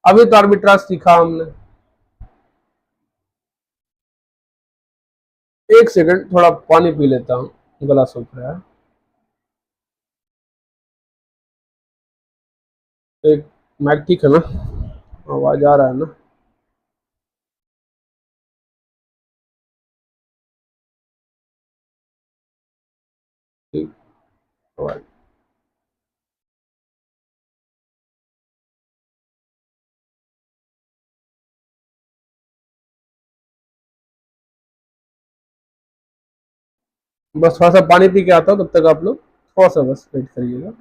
[SPEAKER 1] अभी तो आर्बिट्राज सीखा हमने। एक सेकंड, थोड़ा पानी पी लेता हूँ, गला सूख रहा है। एक मैक ठीक है ना, आवाज आ रहा है ना? ठीक, आवाज। बस थोड़ा सा पानी पी के आता हूँ, तब तक आप लोग थोड़ा सा बस वेट करिएगा।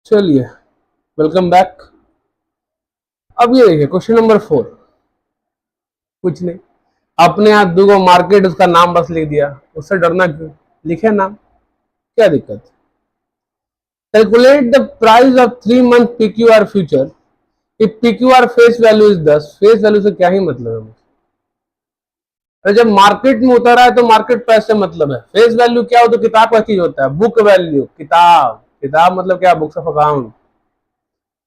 [SPEAKER 1] चलिए, वेलकम बैक। अब ये देखिए क्वेश्चन नंबर 4। कुछ नहीं, अपने यहाँ दूगो मार्केट, उसका नाम बस लिख दिया, उससे डरना क्यों, लिखे नाम, क्या दिक्कत। Calculate the price of 3 month PQR future if PQR face value is 10। Face value से क्या ही मतलब है मुझे, अरे जब मार्केट में उतर रहा है तो मार्केट प्राइस से मतलब है। फेस वैल्यू क्या हो तो किताब का चीज होता है, बुक वैल्यू, किताब, किताब मतलब क्या, books of account.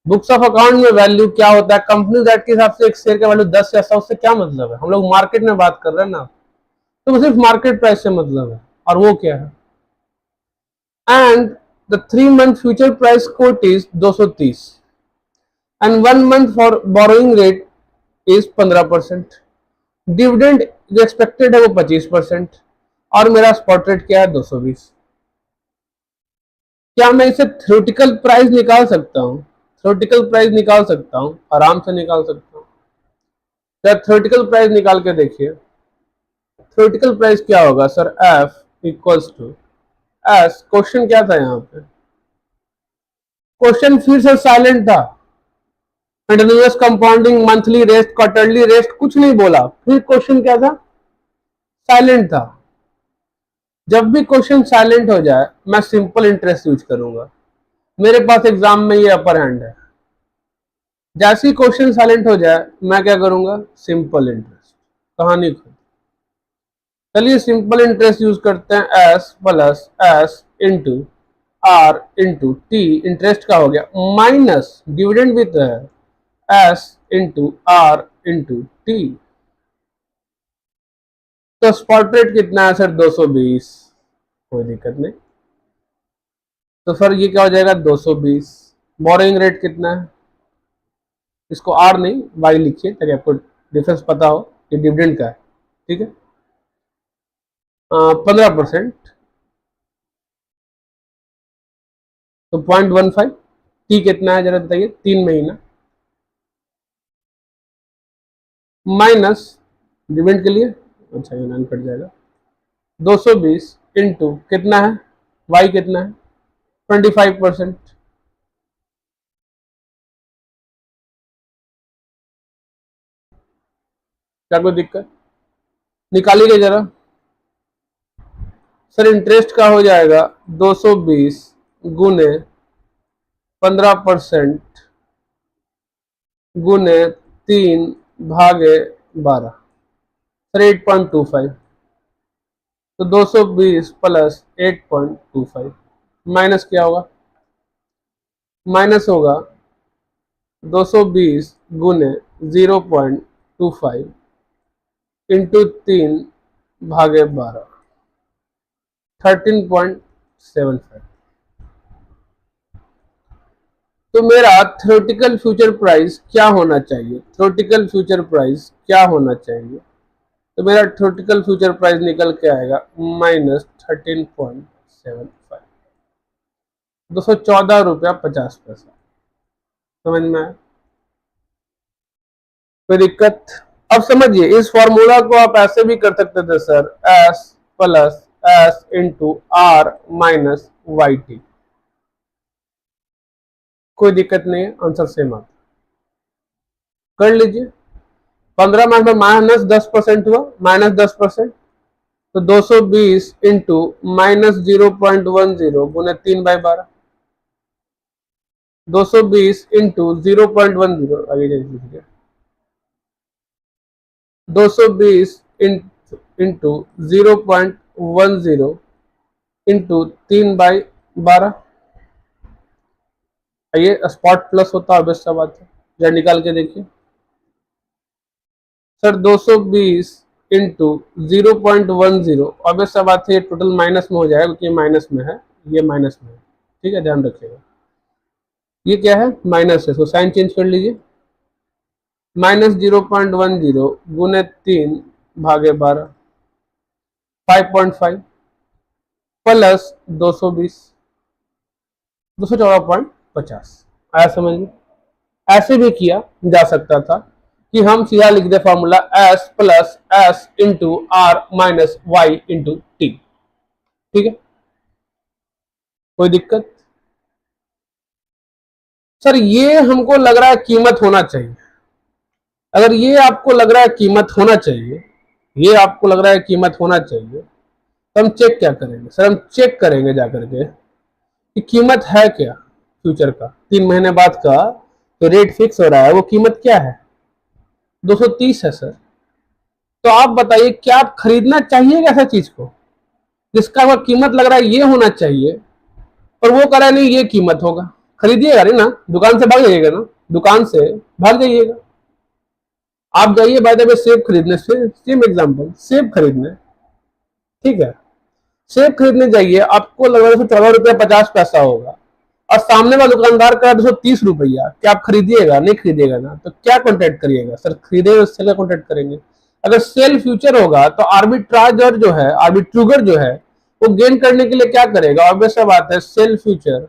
[SPEAKER 1] Books of account में वैल्यू क्या होता है, कंपनी एक्ट के हिसाब से एक शेयर का वैल्यू 10 या 100 से क्या मतलब है, हम लोग मार्केट में बात कर रहे हैं ना, तो सिर्फ मार्केट प्राइस से मतलब है। और वो क्या है, and the 3 month future price quote is 230 and 1 month for borrowing rate is 15%। Dividend जो एक्सपेक्टेड है वो 25%, और मेरा स्पॉट रेट क्या है 220। क्या मैं इसे थ्योरेटिकल प्राइस निकाल सकता हूँ? थ्योरेटिकल प्राइस निकाल सकता हूँ, आराम से निकाल सकता हूँ। क्या थ्योरेटिकल प्राइस निकाल के देखिए। थ्योरेटिकल प्राइस क्या होगा sir, F equals to S, question क्या था यहाँ पे, क्वेश्चन फिर से साइलेंट था। Continuous compounding, monthly rest, quarterly rest, कुछ नहीं बोला। फिर क्वेश्चन क्या था, साइलेंट था। जब भी क्वेश्चन साइलेंट हो जाए मैं सिंपल इंटरेस्ट यूज करूंगा, मेरे पास एग्जाम में ये अपर हैंड है। जैसे ही क्वेश्चन साइलेंट हो जाए मैं क्या करूंगा, सिंपल इंटरेस्ट, कहानी खत्म। चलिए सिंपल इंटरेस्ट यूज करते हैं, S plus S into R into T, interest का हो गया, माइनस डिविडेंड भी तो है, S into R into T. तो स्पॉट रेट कितना है सर, 220, कोई दिक्कत नहीं। तो सर ये क्या हो जाएगा 220। बोरोइंग रेट कितना है, इसको आर नहीं वाई लिखिए ताकि आपको डिफरेंस पता हो, ये डिविडेंड का है, ठीक है। 15%, तो 0.15। टी कितना है जरा बताइए, 3 महीना, माइनस डिविडेंड के लिए, अच्छा ये 9 कट जाएगा, 220 इंटू कितना है, वाई कितना है 25%। क्या कोई दिक्कत, निकालिएगा जरा। सर इंटरेस्ट का हो जाएगा 220 गुने 15% गुने 3/12, सर 8.25। तो 220 प्लस 8.25 माइनस क्या होगा, माइनस होगा 220 गुने 0.25 इंटू 3/12, 13.75। तो मेरा थ्योरेटिकल फ्यूचर प्राइस क्या होना चाहिए, थ्योरेटिकल फ्यूचर प्राइस क्या होना चाहिए, तो मेरा थ्योरेटिकल फ्यूचर प्राइस निकल के आएगा -13.75, 214 रुपया 50 पैसा। समझ में आया, कोई दिक्कत। अब समझिए, इस फॉर्मूला को आप ऐसे भी कर सकते थे sir, S plus S into R minus Y T, कोई दिक्कत नहीं है, आंसर सेम आता, कर लीजिए। 15 में -10% हुआ, -10%, तो 220 इंटू -0.10 गुने 3/12, 220 इंटू 0.10, आगे लीजिए, 220 इंटू 0.10 इंटू 3/12, ये स्पॉट प्लस होता है, ऑब्वियस सा बात है, जरा निकाल के देखिए। सर 220 इंटू 0.10, ऑब्वियस सा बात है ये टोटल माइनस में हो जाएगा क्योंकि माइनस में है, ये माइनस में है, ठीक है, ध्यान रखिएगा। ये क्या है, माइनस है, तो साइन चेंज कर लीजिए, -0.10 गुने 3/12, 5.5 प्लस 220, 214.50। आया समझ में, ऐसे भी किया जा सकता था कि हम सीधा लिख दे formula S plus S into R minus Y into T, ठीक है, कोई दिक्कत। सर ये हमको लग रहा है कीमत होना चाहिए। अगर ये आपको लग रहा है कीमत होना चाहिए, ये आपको लग रहा है कीमत होना चाहिए, तो हम चेक क्या करेंगे सर? हम चेक करेंगे जाकर के कि कीमत है क्या फ्यूचर का, 3 महीने बाद का तो रेट फिक्स हो रहा है, वो कीमत क्या है? 230 है सर। तो आप बताइए क्या आप खरीदना चाहिए ऐसा चीज को जिसका आपका कीमत लग रहा है ये होना चाहिए, और वो कह रहा है नहीं ये कीमत होगा? खरीदिएगा नहीं ना, दुकान से भाग जाइएगा ना, दुकान से भाग जाइएगा। आप जाइए बाय द वे सेब खरीदने से, सेम एग्जांपल, सेब खरीदने, ठीक है, सेब खरीदने जाइए, आपको लग रहा है 14 रुपया 50 पैसा होगा, और सामने वाला दुकानदार का 230 रुपया, क्या आप खरीदिएगा? नहीं खरीदिएगा ना, तो क्या कॉन्टेक्ट करिएगा सर? खरीदेगा उससे क्या कॉन्टेक्ट करेंगे? अगर सेल फ्यूचर होगा तो आर्बिट्राजर जो है, आर्बिट्रूगर जो है, वो गेन करने के लिए क्या करेगा? ऑब्वियस सा बात है, सेल फ्यूचर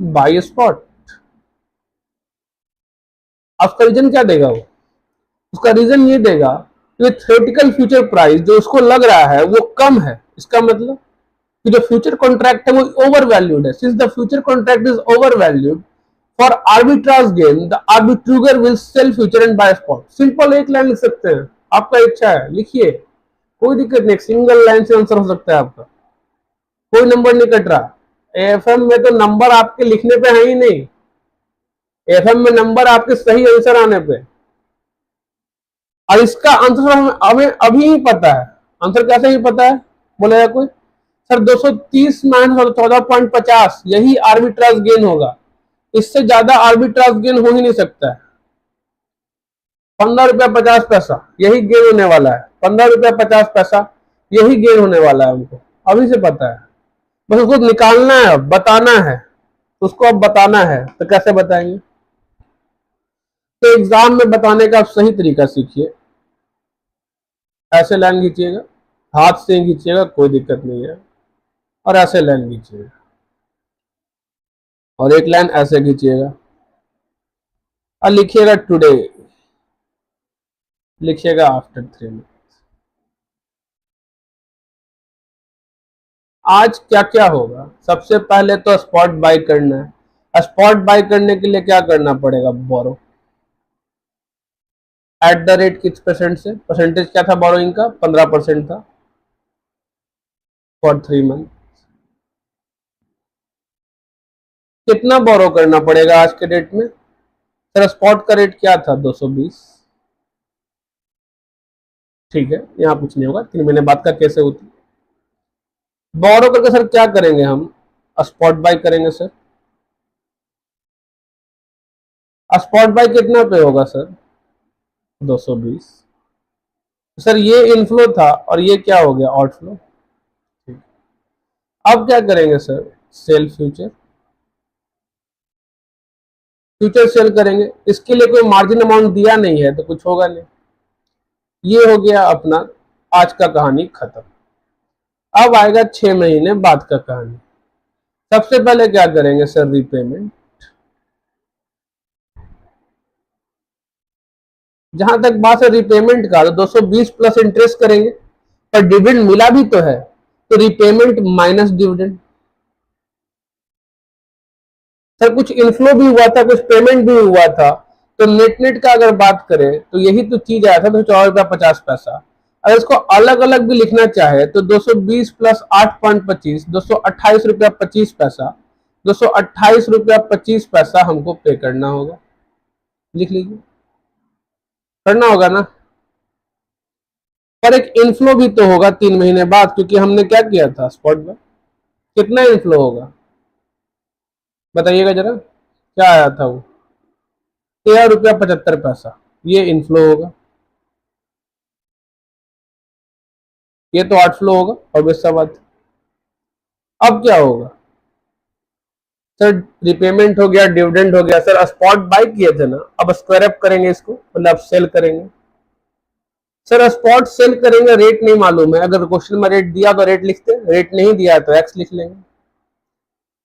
[SPEAKER 1] बाय स्पॉट। उसका रीजन क्या देगा वो? उसका रीजन ये देगा कि थ्योरेटिकल फ्यूचर प्राइस जो उसको लग रहा है वो कम है। इसका मतलब कि जो फ्यूचर कॉन्ट्रैक्ट है वो ओवर वैल्यूड है। Since the future contract is over valued, for arbitrage gain the arbitrager will sell future and buy spot. Simple एक लाइन लिख सकते हैं, आपका इच्छा है लिखिए, कोई दिक्कत नहीं, सिंगल लाइन से आंसर हो सकता है आपका, कोई नंबर नहीं कट रहा। एफएम में तो नंबर आपके लिखने पे है ही नहीं, एफएम में नंबर आपके सही आंसर आने पे। और इसका आंसर हमें अभी ही पता है। आंसर कैसे ही पता है बोलेगा कोई? सर 230 माइनस 14.50 यही आर्बिट्राज गेन होगा, इससे ज्यादा आर्बिट्राज गेन हो ही नहीं सकता है। 15 रुपया 50 पैसा यही गेन होने वाला है, 15 रुपया 50 पैसा यही गेन होने वाला है, हमको अभी से पता है। बस उसको निकालना है, बताना है, उसको अब बताना है, तो कैसे बताएंगे? तो एग्जाम में बताने का आप सही तरीका सीखिए। ऐसे लाइन खींचिएगा, हाथ से खींचिएगा, कोई दिक्कत नहीं है, और ऐसे लाइन खींचिएगा, और एक लाइन ऐसे खींचिएगा, और लिखिएगा टुडे, लिखिएगा आफ्टर 3 मंथ। आज क्या क्या होगा? सबसे पहले तो स्पॉट बाय करना है। स्पॉट बाय करने के लिए क्या करना पड़ेगा? बोरो। एट द रेट किस परसेंट से? परसेंटेज क्या था बोरोइंग का? 15% था फॉर 3 मंथ। कितना बोरो करना पड़ेगा आज के डेट में? सर स्पॉट का रेट क्या था? 220। ठीक है, यहाँ कुछ नहीं होगा, 3 महीने बाद का कैसे होती। बोरो करके सर क्या करेंगे हम? स्पॉट बाय करेंगे सर। स्पॉट बाय कितना पे होगा सर? 220। सर ये इनफ्लो था और ये क्या हो गया? आउटफ्लो। अब क्या करेंगे sir? Sell future, future sell करेंगे। इसके लिए कोई मार्जिन अमाउंट दिया नहीं है तो कुछ होगा नहीं। ये हो गया अपना आज का कहानी खत्म। अब आएगा 6 महीने बाद का कहानी। सबसे पहले क्या करेंगे सर? रीपेमेंट। जहां तक बात है रीपेमेंट का, तो 220 प्लस इंटरेस्ट करेंगे, पर डिविडेंड मिला भी तो है, तो रीपेमेंट माइनस डिविडेंड। सर कुछ इनफ्लो भी हुआ था, कुछ पेमेंट भी हुआ था, तो नेट नेट का अगर बात करें तो यही तो चीज आया था, तो 14 रुपया 50 पैसा। अगर इसको अलग अलग भी लिखना चाहे तो 220 प्लस 8.25, 228 रुपया 25 पैसा, 228 रुपया 25 पैसा हमको पे करना होगा। लिख लीजिए, करना होगा ना। पर एक इनफ्लो भी तो होगा 3 महीने बाद, क्योंकि हमने क्या किया था स्पॉट में। कितना इनफ्लो होगा बताइएगा जरा, क्या आया था वो? 13 रुपया 75 पैसा, ये इनफ्लो होगा, ये तो आउटफ्लो होगा, ऑब्वियस सा बात। अब क्या होगा सर? रिपेमेंट हो गया, डिविडेंड हो गया। सर स्पॉट बाय किए थे ना, अब स्क्वायर अप करेंगे इसको, मतलब सेल करेंगे। सर स्पॉट सेल करेंगे, रेट नहीं मालूम है, अगर क्वेश्चन में रेट दिया तो रेट लिखते, रेट नहीं दिया तो एक्स लिख लेंगे।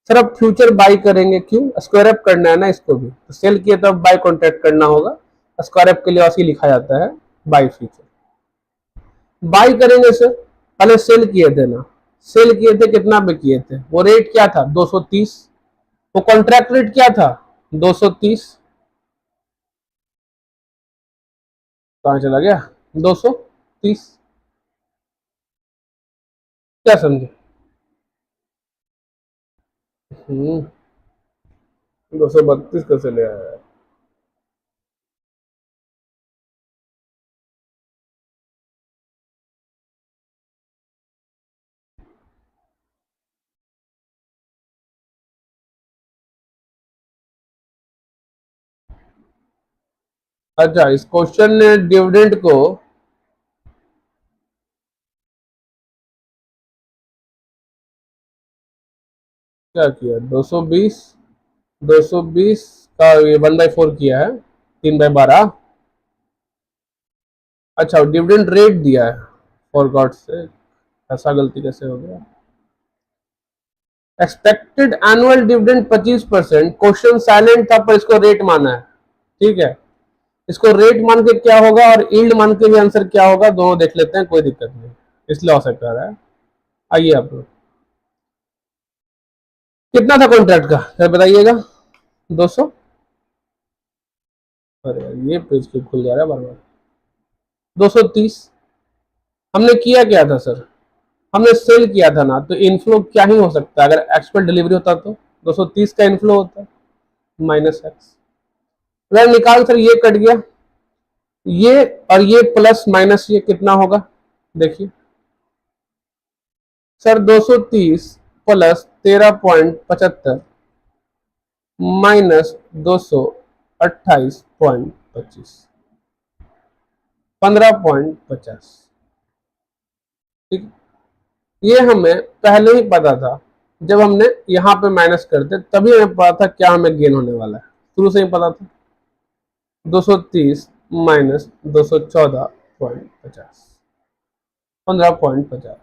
[SPEAKER 1] सर अब फ्यूचर बाय करेंगे, क्यों? स्क्वायर अप करना है ना इसको भी, तो सेल किए तो अब बाय कॉन्ट्रैक्ट करना होगा। स्क्वायर अप के लिए ऐसे लिखा जाता है बाय फ्यूचर। बाय करेंगे सर, पहले सेल किए थे ना, सेल किए थे कितना पे किए थे? वो रेट क्या था? 230। वो कॉन्ट्रैक्ट रेट क्या था 230, कहां चला गया 230, क्या समझे? 232 कैसे ले आया है? अच्छा, इस क्वेश्चन ने डिविडेंड को क्या किया, 220, 220 का ये 1/4 किया है, 3/12। अच्छा, डिविडेंड रेट दिया है, फॉर गॉड से ऐसा गलती कैसे हो गया? Expected annual dividend 25%, question silent था पर इसको रेट माना है, ठीक है। इसको रेट मान के क्या होगा और यील्ड मान के भी आंसर क्या होगा, दोनों देख लेते हैं, कोई दिक्कत नहीं, इसलिए हो सकता है। आइए आप लोग, कितना था कॉन्ट्रैक्ट का फिर बताइएगा? 200, अरे यार ये पेज क्यों खुल जा रहा है बार बार? 230। हमने किया क्या था सर? हमने सेल किया था ना, तो इनफ्लो क्या ही हो सकता है, अगर एक्चुअल डिलीवरी होता तो 230 का इनफ्लो होता, माइनस एक्स। अगर निकाल सर, ये कट गया, ये और ये प्लस माइनस ये कितना होगा देखिए सर, 230 प्लस 13.75 माइनस 228.25, 15.50, ठीक। ये हमें पहले ही पता था, जब हमने यहाँ पे माइनस करते तभी हमें पता था क्या हमें गेन होने वाला है, शुरू से ही पता था। 230 माइनस 214.50, 15.50।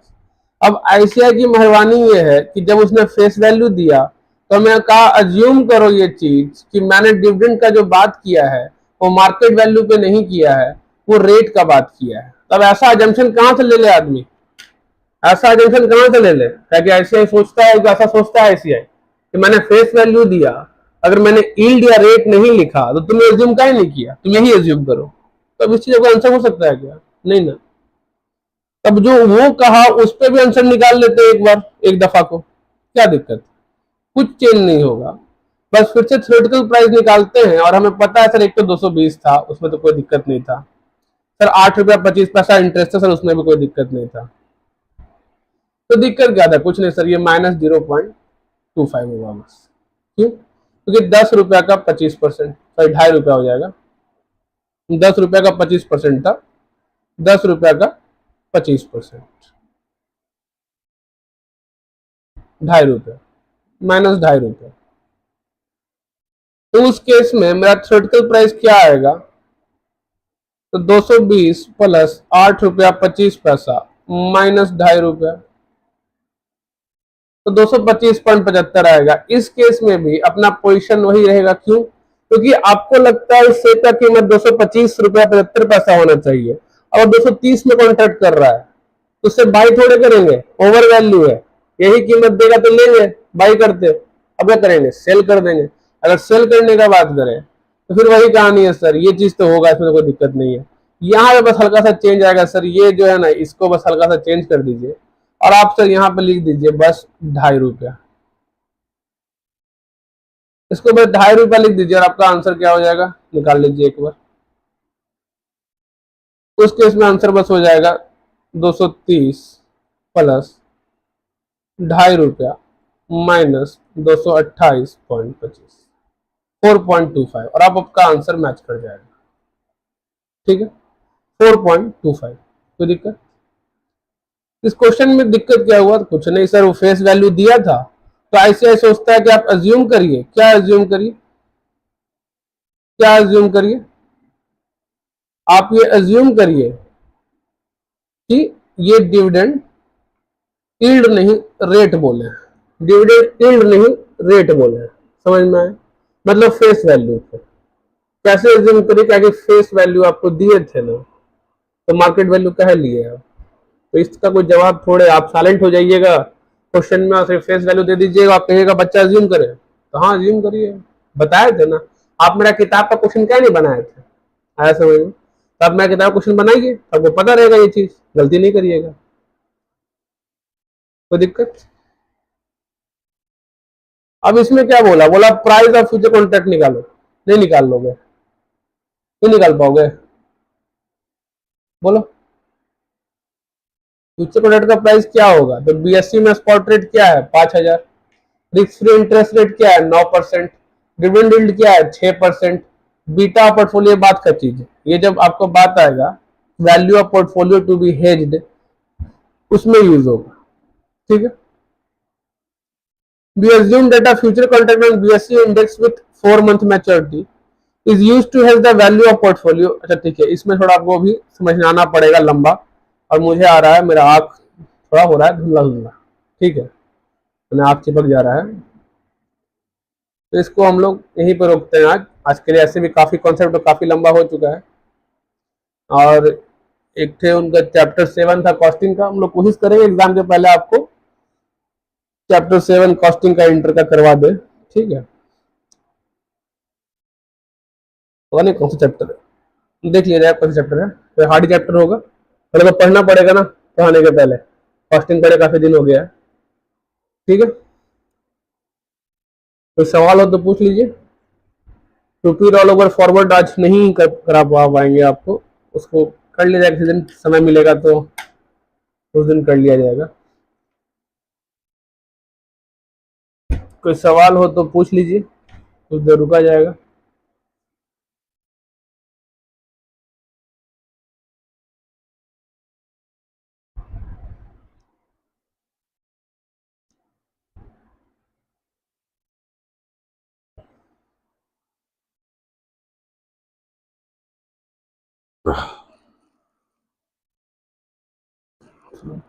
[SPEAKER 1] अब आईसीआई की मेहरबानी ये है कि जब उसने फेस वैल्यू दिया तो हमें कहा अज्यूम करो ये चीज कि मैंने डिविडेंड का जो बात किया है वो मार्केट वैल्यू पे नहीं किया है, वो रेट का बात किया है। तब ऐसा अजम्पशन कहां से ले ले आदमी, ऐसा एजम्पशन कहां से ले ले? ताकि आईसीआई सोचता है, ऐसा सोचता है आईसीआई कि मैंने फेस वैल्यू दिया, अगर मैंने यील्ड या रेट नहीं लिखा तो तुमने एज्यूम का ही नहीं किया, तुम यही एज्यूम करो। तब इस चीज का आंसर हो सकता है क्या? नहीं ना। तब जो वो कहा उस पर भी आंसर निकाल लेते एक बार, एक दफा को, क्या दिक्कत? कुछ चेंज नहीं होगा, बस फिर से थ्योरेटिकल प्राइस निकालते हैं और हमें पता है सर एक तो 220 था, उसमें तो कोई दिक्कत नहीं था सर, 8 रुपया 25 पैसा इंटरेस्ट था सर, उसमें भी कोई दिक्कत नहीं था। तो दिक्कत क्या था? कुछ नहीं सर, ये -0.25 होगा बस। क्यों? क्योंकि 10 रुपया का 25%, सॉरी 2.5 रुपया हो जाएगा, 10 रुपया का 25% था, 10 रुपया का 25%, 2.5 रुपया माइनस 2.5 रुपया। तो उस केस में मेरा थ्योरेटिकल प्राइस क्या आएगा? तो 220 प्लस 8 रुपया 25 पैसा माइनस 2.5 रुपया, तो 225.75 आएगा। इस केस में भी अपना पोजीशन वही रहेगा, क्यों? क्योंकि आपको लगता है इस शेयर का कीमत 225 रुपया 75 पैसा होना चाहिए, और 230 में कॉन्ट्रैक्ट कर रहा है, तो उससे बाई थोड़े करेंगे, ओवर वैल्यू है, यही कीमत देगा तो लेंगे, बाई करते। अब क्या करेंगे? सेल कर देंगे। अगर सेल करने का बात करें तो फिर वही कहानी है सर, ये चीज तो होगा, इसमें तो कोई दिक्कत नहीं है। यहाँ पे बस हल्का सा चेंज आएगा सर, ये जो है ना, इसको बस हल्का सा चेंज कर दीजिए और आप सर यहाँ पे लिख दीजिए बस 2.5 रुपया, इसको बस 2.5 रुपया लिख दीजिए और आपका आंसर क्या हो जाएगा, निकाल लीजिए एक बार। उस केस में आंसर बस हो जाएगा 230 प्लस 2.5 रुपया माइनस 228.25, 4.25, और आप आपका आंसर मैच कर जाएगा, ठीक है, 4.25। कोई दिक्कत? इस क्वेश्चन में दिक्कत क्या हुआ? तो कुछ नहीं सर, वो फेस वैल्यू दिया था, तो आईसीआई सोचता है कि आप अज्यूम करिए, क्या अज्यूम करिए, क्या अज्यूम करिए, आप ये अज्यूम करिए कि ये डिविडेंड यील्ड नहीं रेट बोले, डिविडेंड यील्ड नहीं रेट बोले, समझ में आए? मतलब फेस वैल्यू पे कैसे अज्यूम करिए, क्या फेस वैल्यू आपको दिए थे ना, तो मार्केट वैल्यू कह लिए आप, तो इसका कोई जवाब थोड़े, आप साइलेंट हो जाइएगा क्वेश्चन में, सिर्फ फेस वैल्यू दे दीजिएगा, आप कहिएगा बच्चा अज्यूम करे, हाँ जिम करिए, बताए थे ना। आप मेरा किताब का क्वेश्चन क्या नहीं बनाए थे, आया समझ में? तब मेरा किताब क्वेश्चन बनाइए, आपको पता रहेगा ये चीज, गलती नहीं करिएगा। कोई दिक्कत? अब इसमें क्या बोला, बोला प्राइस ऑफ फ्यूचर कॉन्ट्रैक्ट निकालो, नहीं निकाल लोगे, नहीं निकाल पाओगे, बोलो। फ्यूचर कॉन्ट्रैक्ट का प्राइस क्या होगा? तो बीएससी में स्पॉट रेट क्या है? 5,000। रिस्क फ्री इंटरेस्ट रेट क्या है? 9%। डिविडेंड यील्ड क्या है? 6%। बीटा पोर्टफोलियो बात का चीज है, ये जब आपको बात आएगा value of portfolio to be hedged, उसमें यूज होगा, ठीक है। We assume that a future contract on BSE index with 4 month maturity is used to hedge the value of portfolio। अच्छा ठीक है, इसमें थोड़ा आपको भी समझना पड़ेगा लंबा, और मुझे आ रहा है, मेरा आँख थोड़ा हो रहा है धुंधला धुंधला, ठीक है, मैंने आँख चिपक जा रहा है। तो इसको हम लोग यहीं पर रोकते हैं आज, आज के लिए। ऐसे भी काफ़ी कॉन्सेप्ट तो काफ़ी लंबा हो चुका है। और एक थे उनका चैप्टर 7 था कॉस्टिंग का, हम लोग कोशिश करेंगे एग्जाम के पहले आपको चैप्टर 7 कॉस्टिंग का इंटर का करवा दे, ठीक है। पता नहीं कौन सा चैप्टर है, देख लिया जाए कौन सा चैप्टर है, तो हार्ड चैप्टर होगा, पहले तो पढ़ना पड़ेगा ना पढ़ाने के पहले, कॉस्टिंग पढ़े काफ़ी दिन हो गया है, ठीक है। कोई सवाल हो तो पूछ लीजिए। टूपी ऑल ओवर फॉरवर्ड आज नहीं करा पाएंगे आपको, उसको कर लिया जाएगा किसी दिन, समय मिलेगा तो उस दिन कर लिया जाएगा। कोई सवाल हो तो पूछ लीजिए, कुछ देर रुका जाएगा।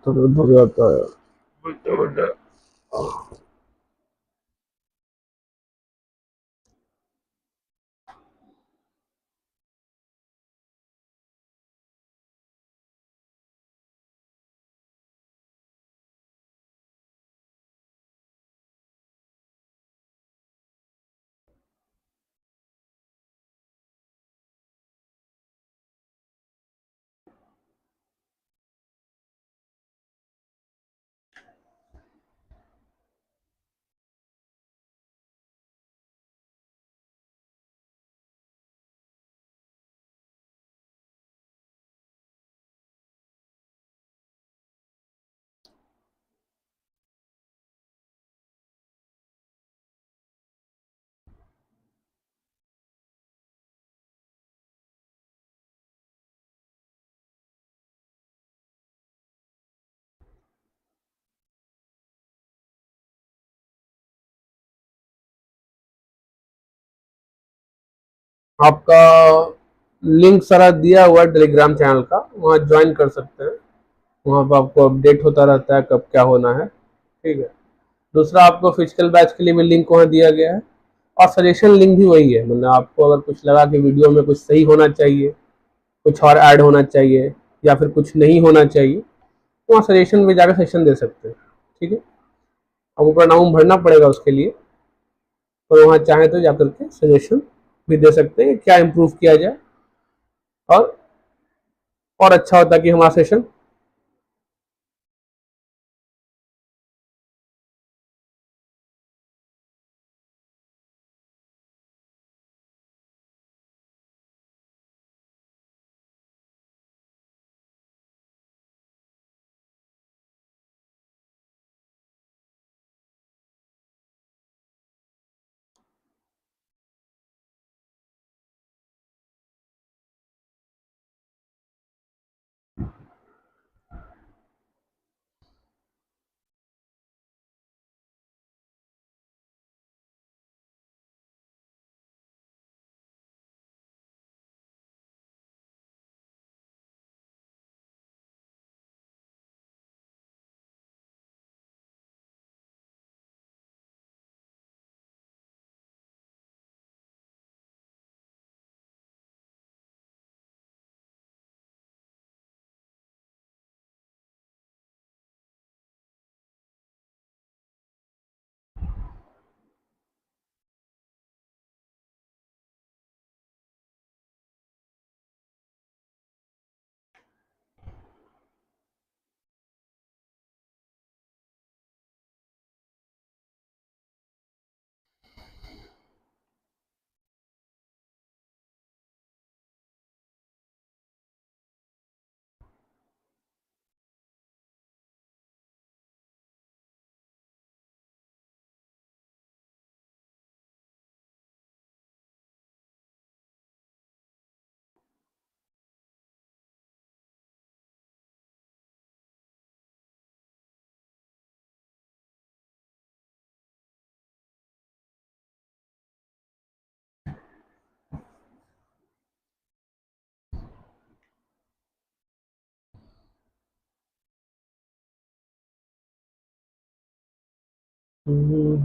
[SPEAKER 1] तो हो जाता है। आपका लिंक सारा दिया हुआ है टेलीग्राम चैनल का, वहाँ ज्वाइन कर सकते हैं, वहाँ पर आपको अपडेट होता रहता है कब क्या होना है, ठीक है। दूसरा, आपको फिजिकल बैच के लिए भी लिंक वहाँ दिया गया है, और सजेशन लिंक भी वही है, मतलब आपको अगर कुछ लगा कि वीडियो में कुछ सही होना चाहिए, कुछ और ऐड होना चाहिए, या फिर कुछ नहीं होना चाहिए, तो वहाँ सजेशन में जाकर सजेशन दे सकते हैं, ठीक है। आपको प्रणाम भरना पड़ेगा उसके लिए, तो वहाँ चाहें तो जाकर के सजेशन भी दे सकते हैं क्या इम्प्रूव किया जाए, और अच्छा होता कि हमारा सेशन हम्म,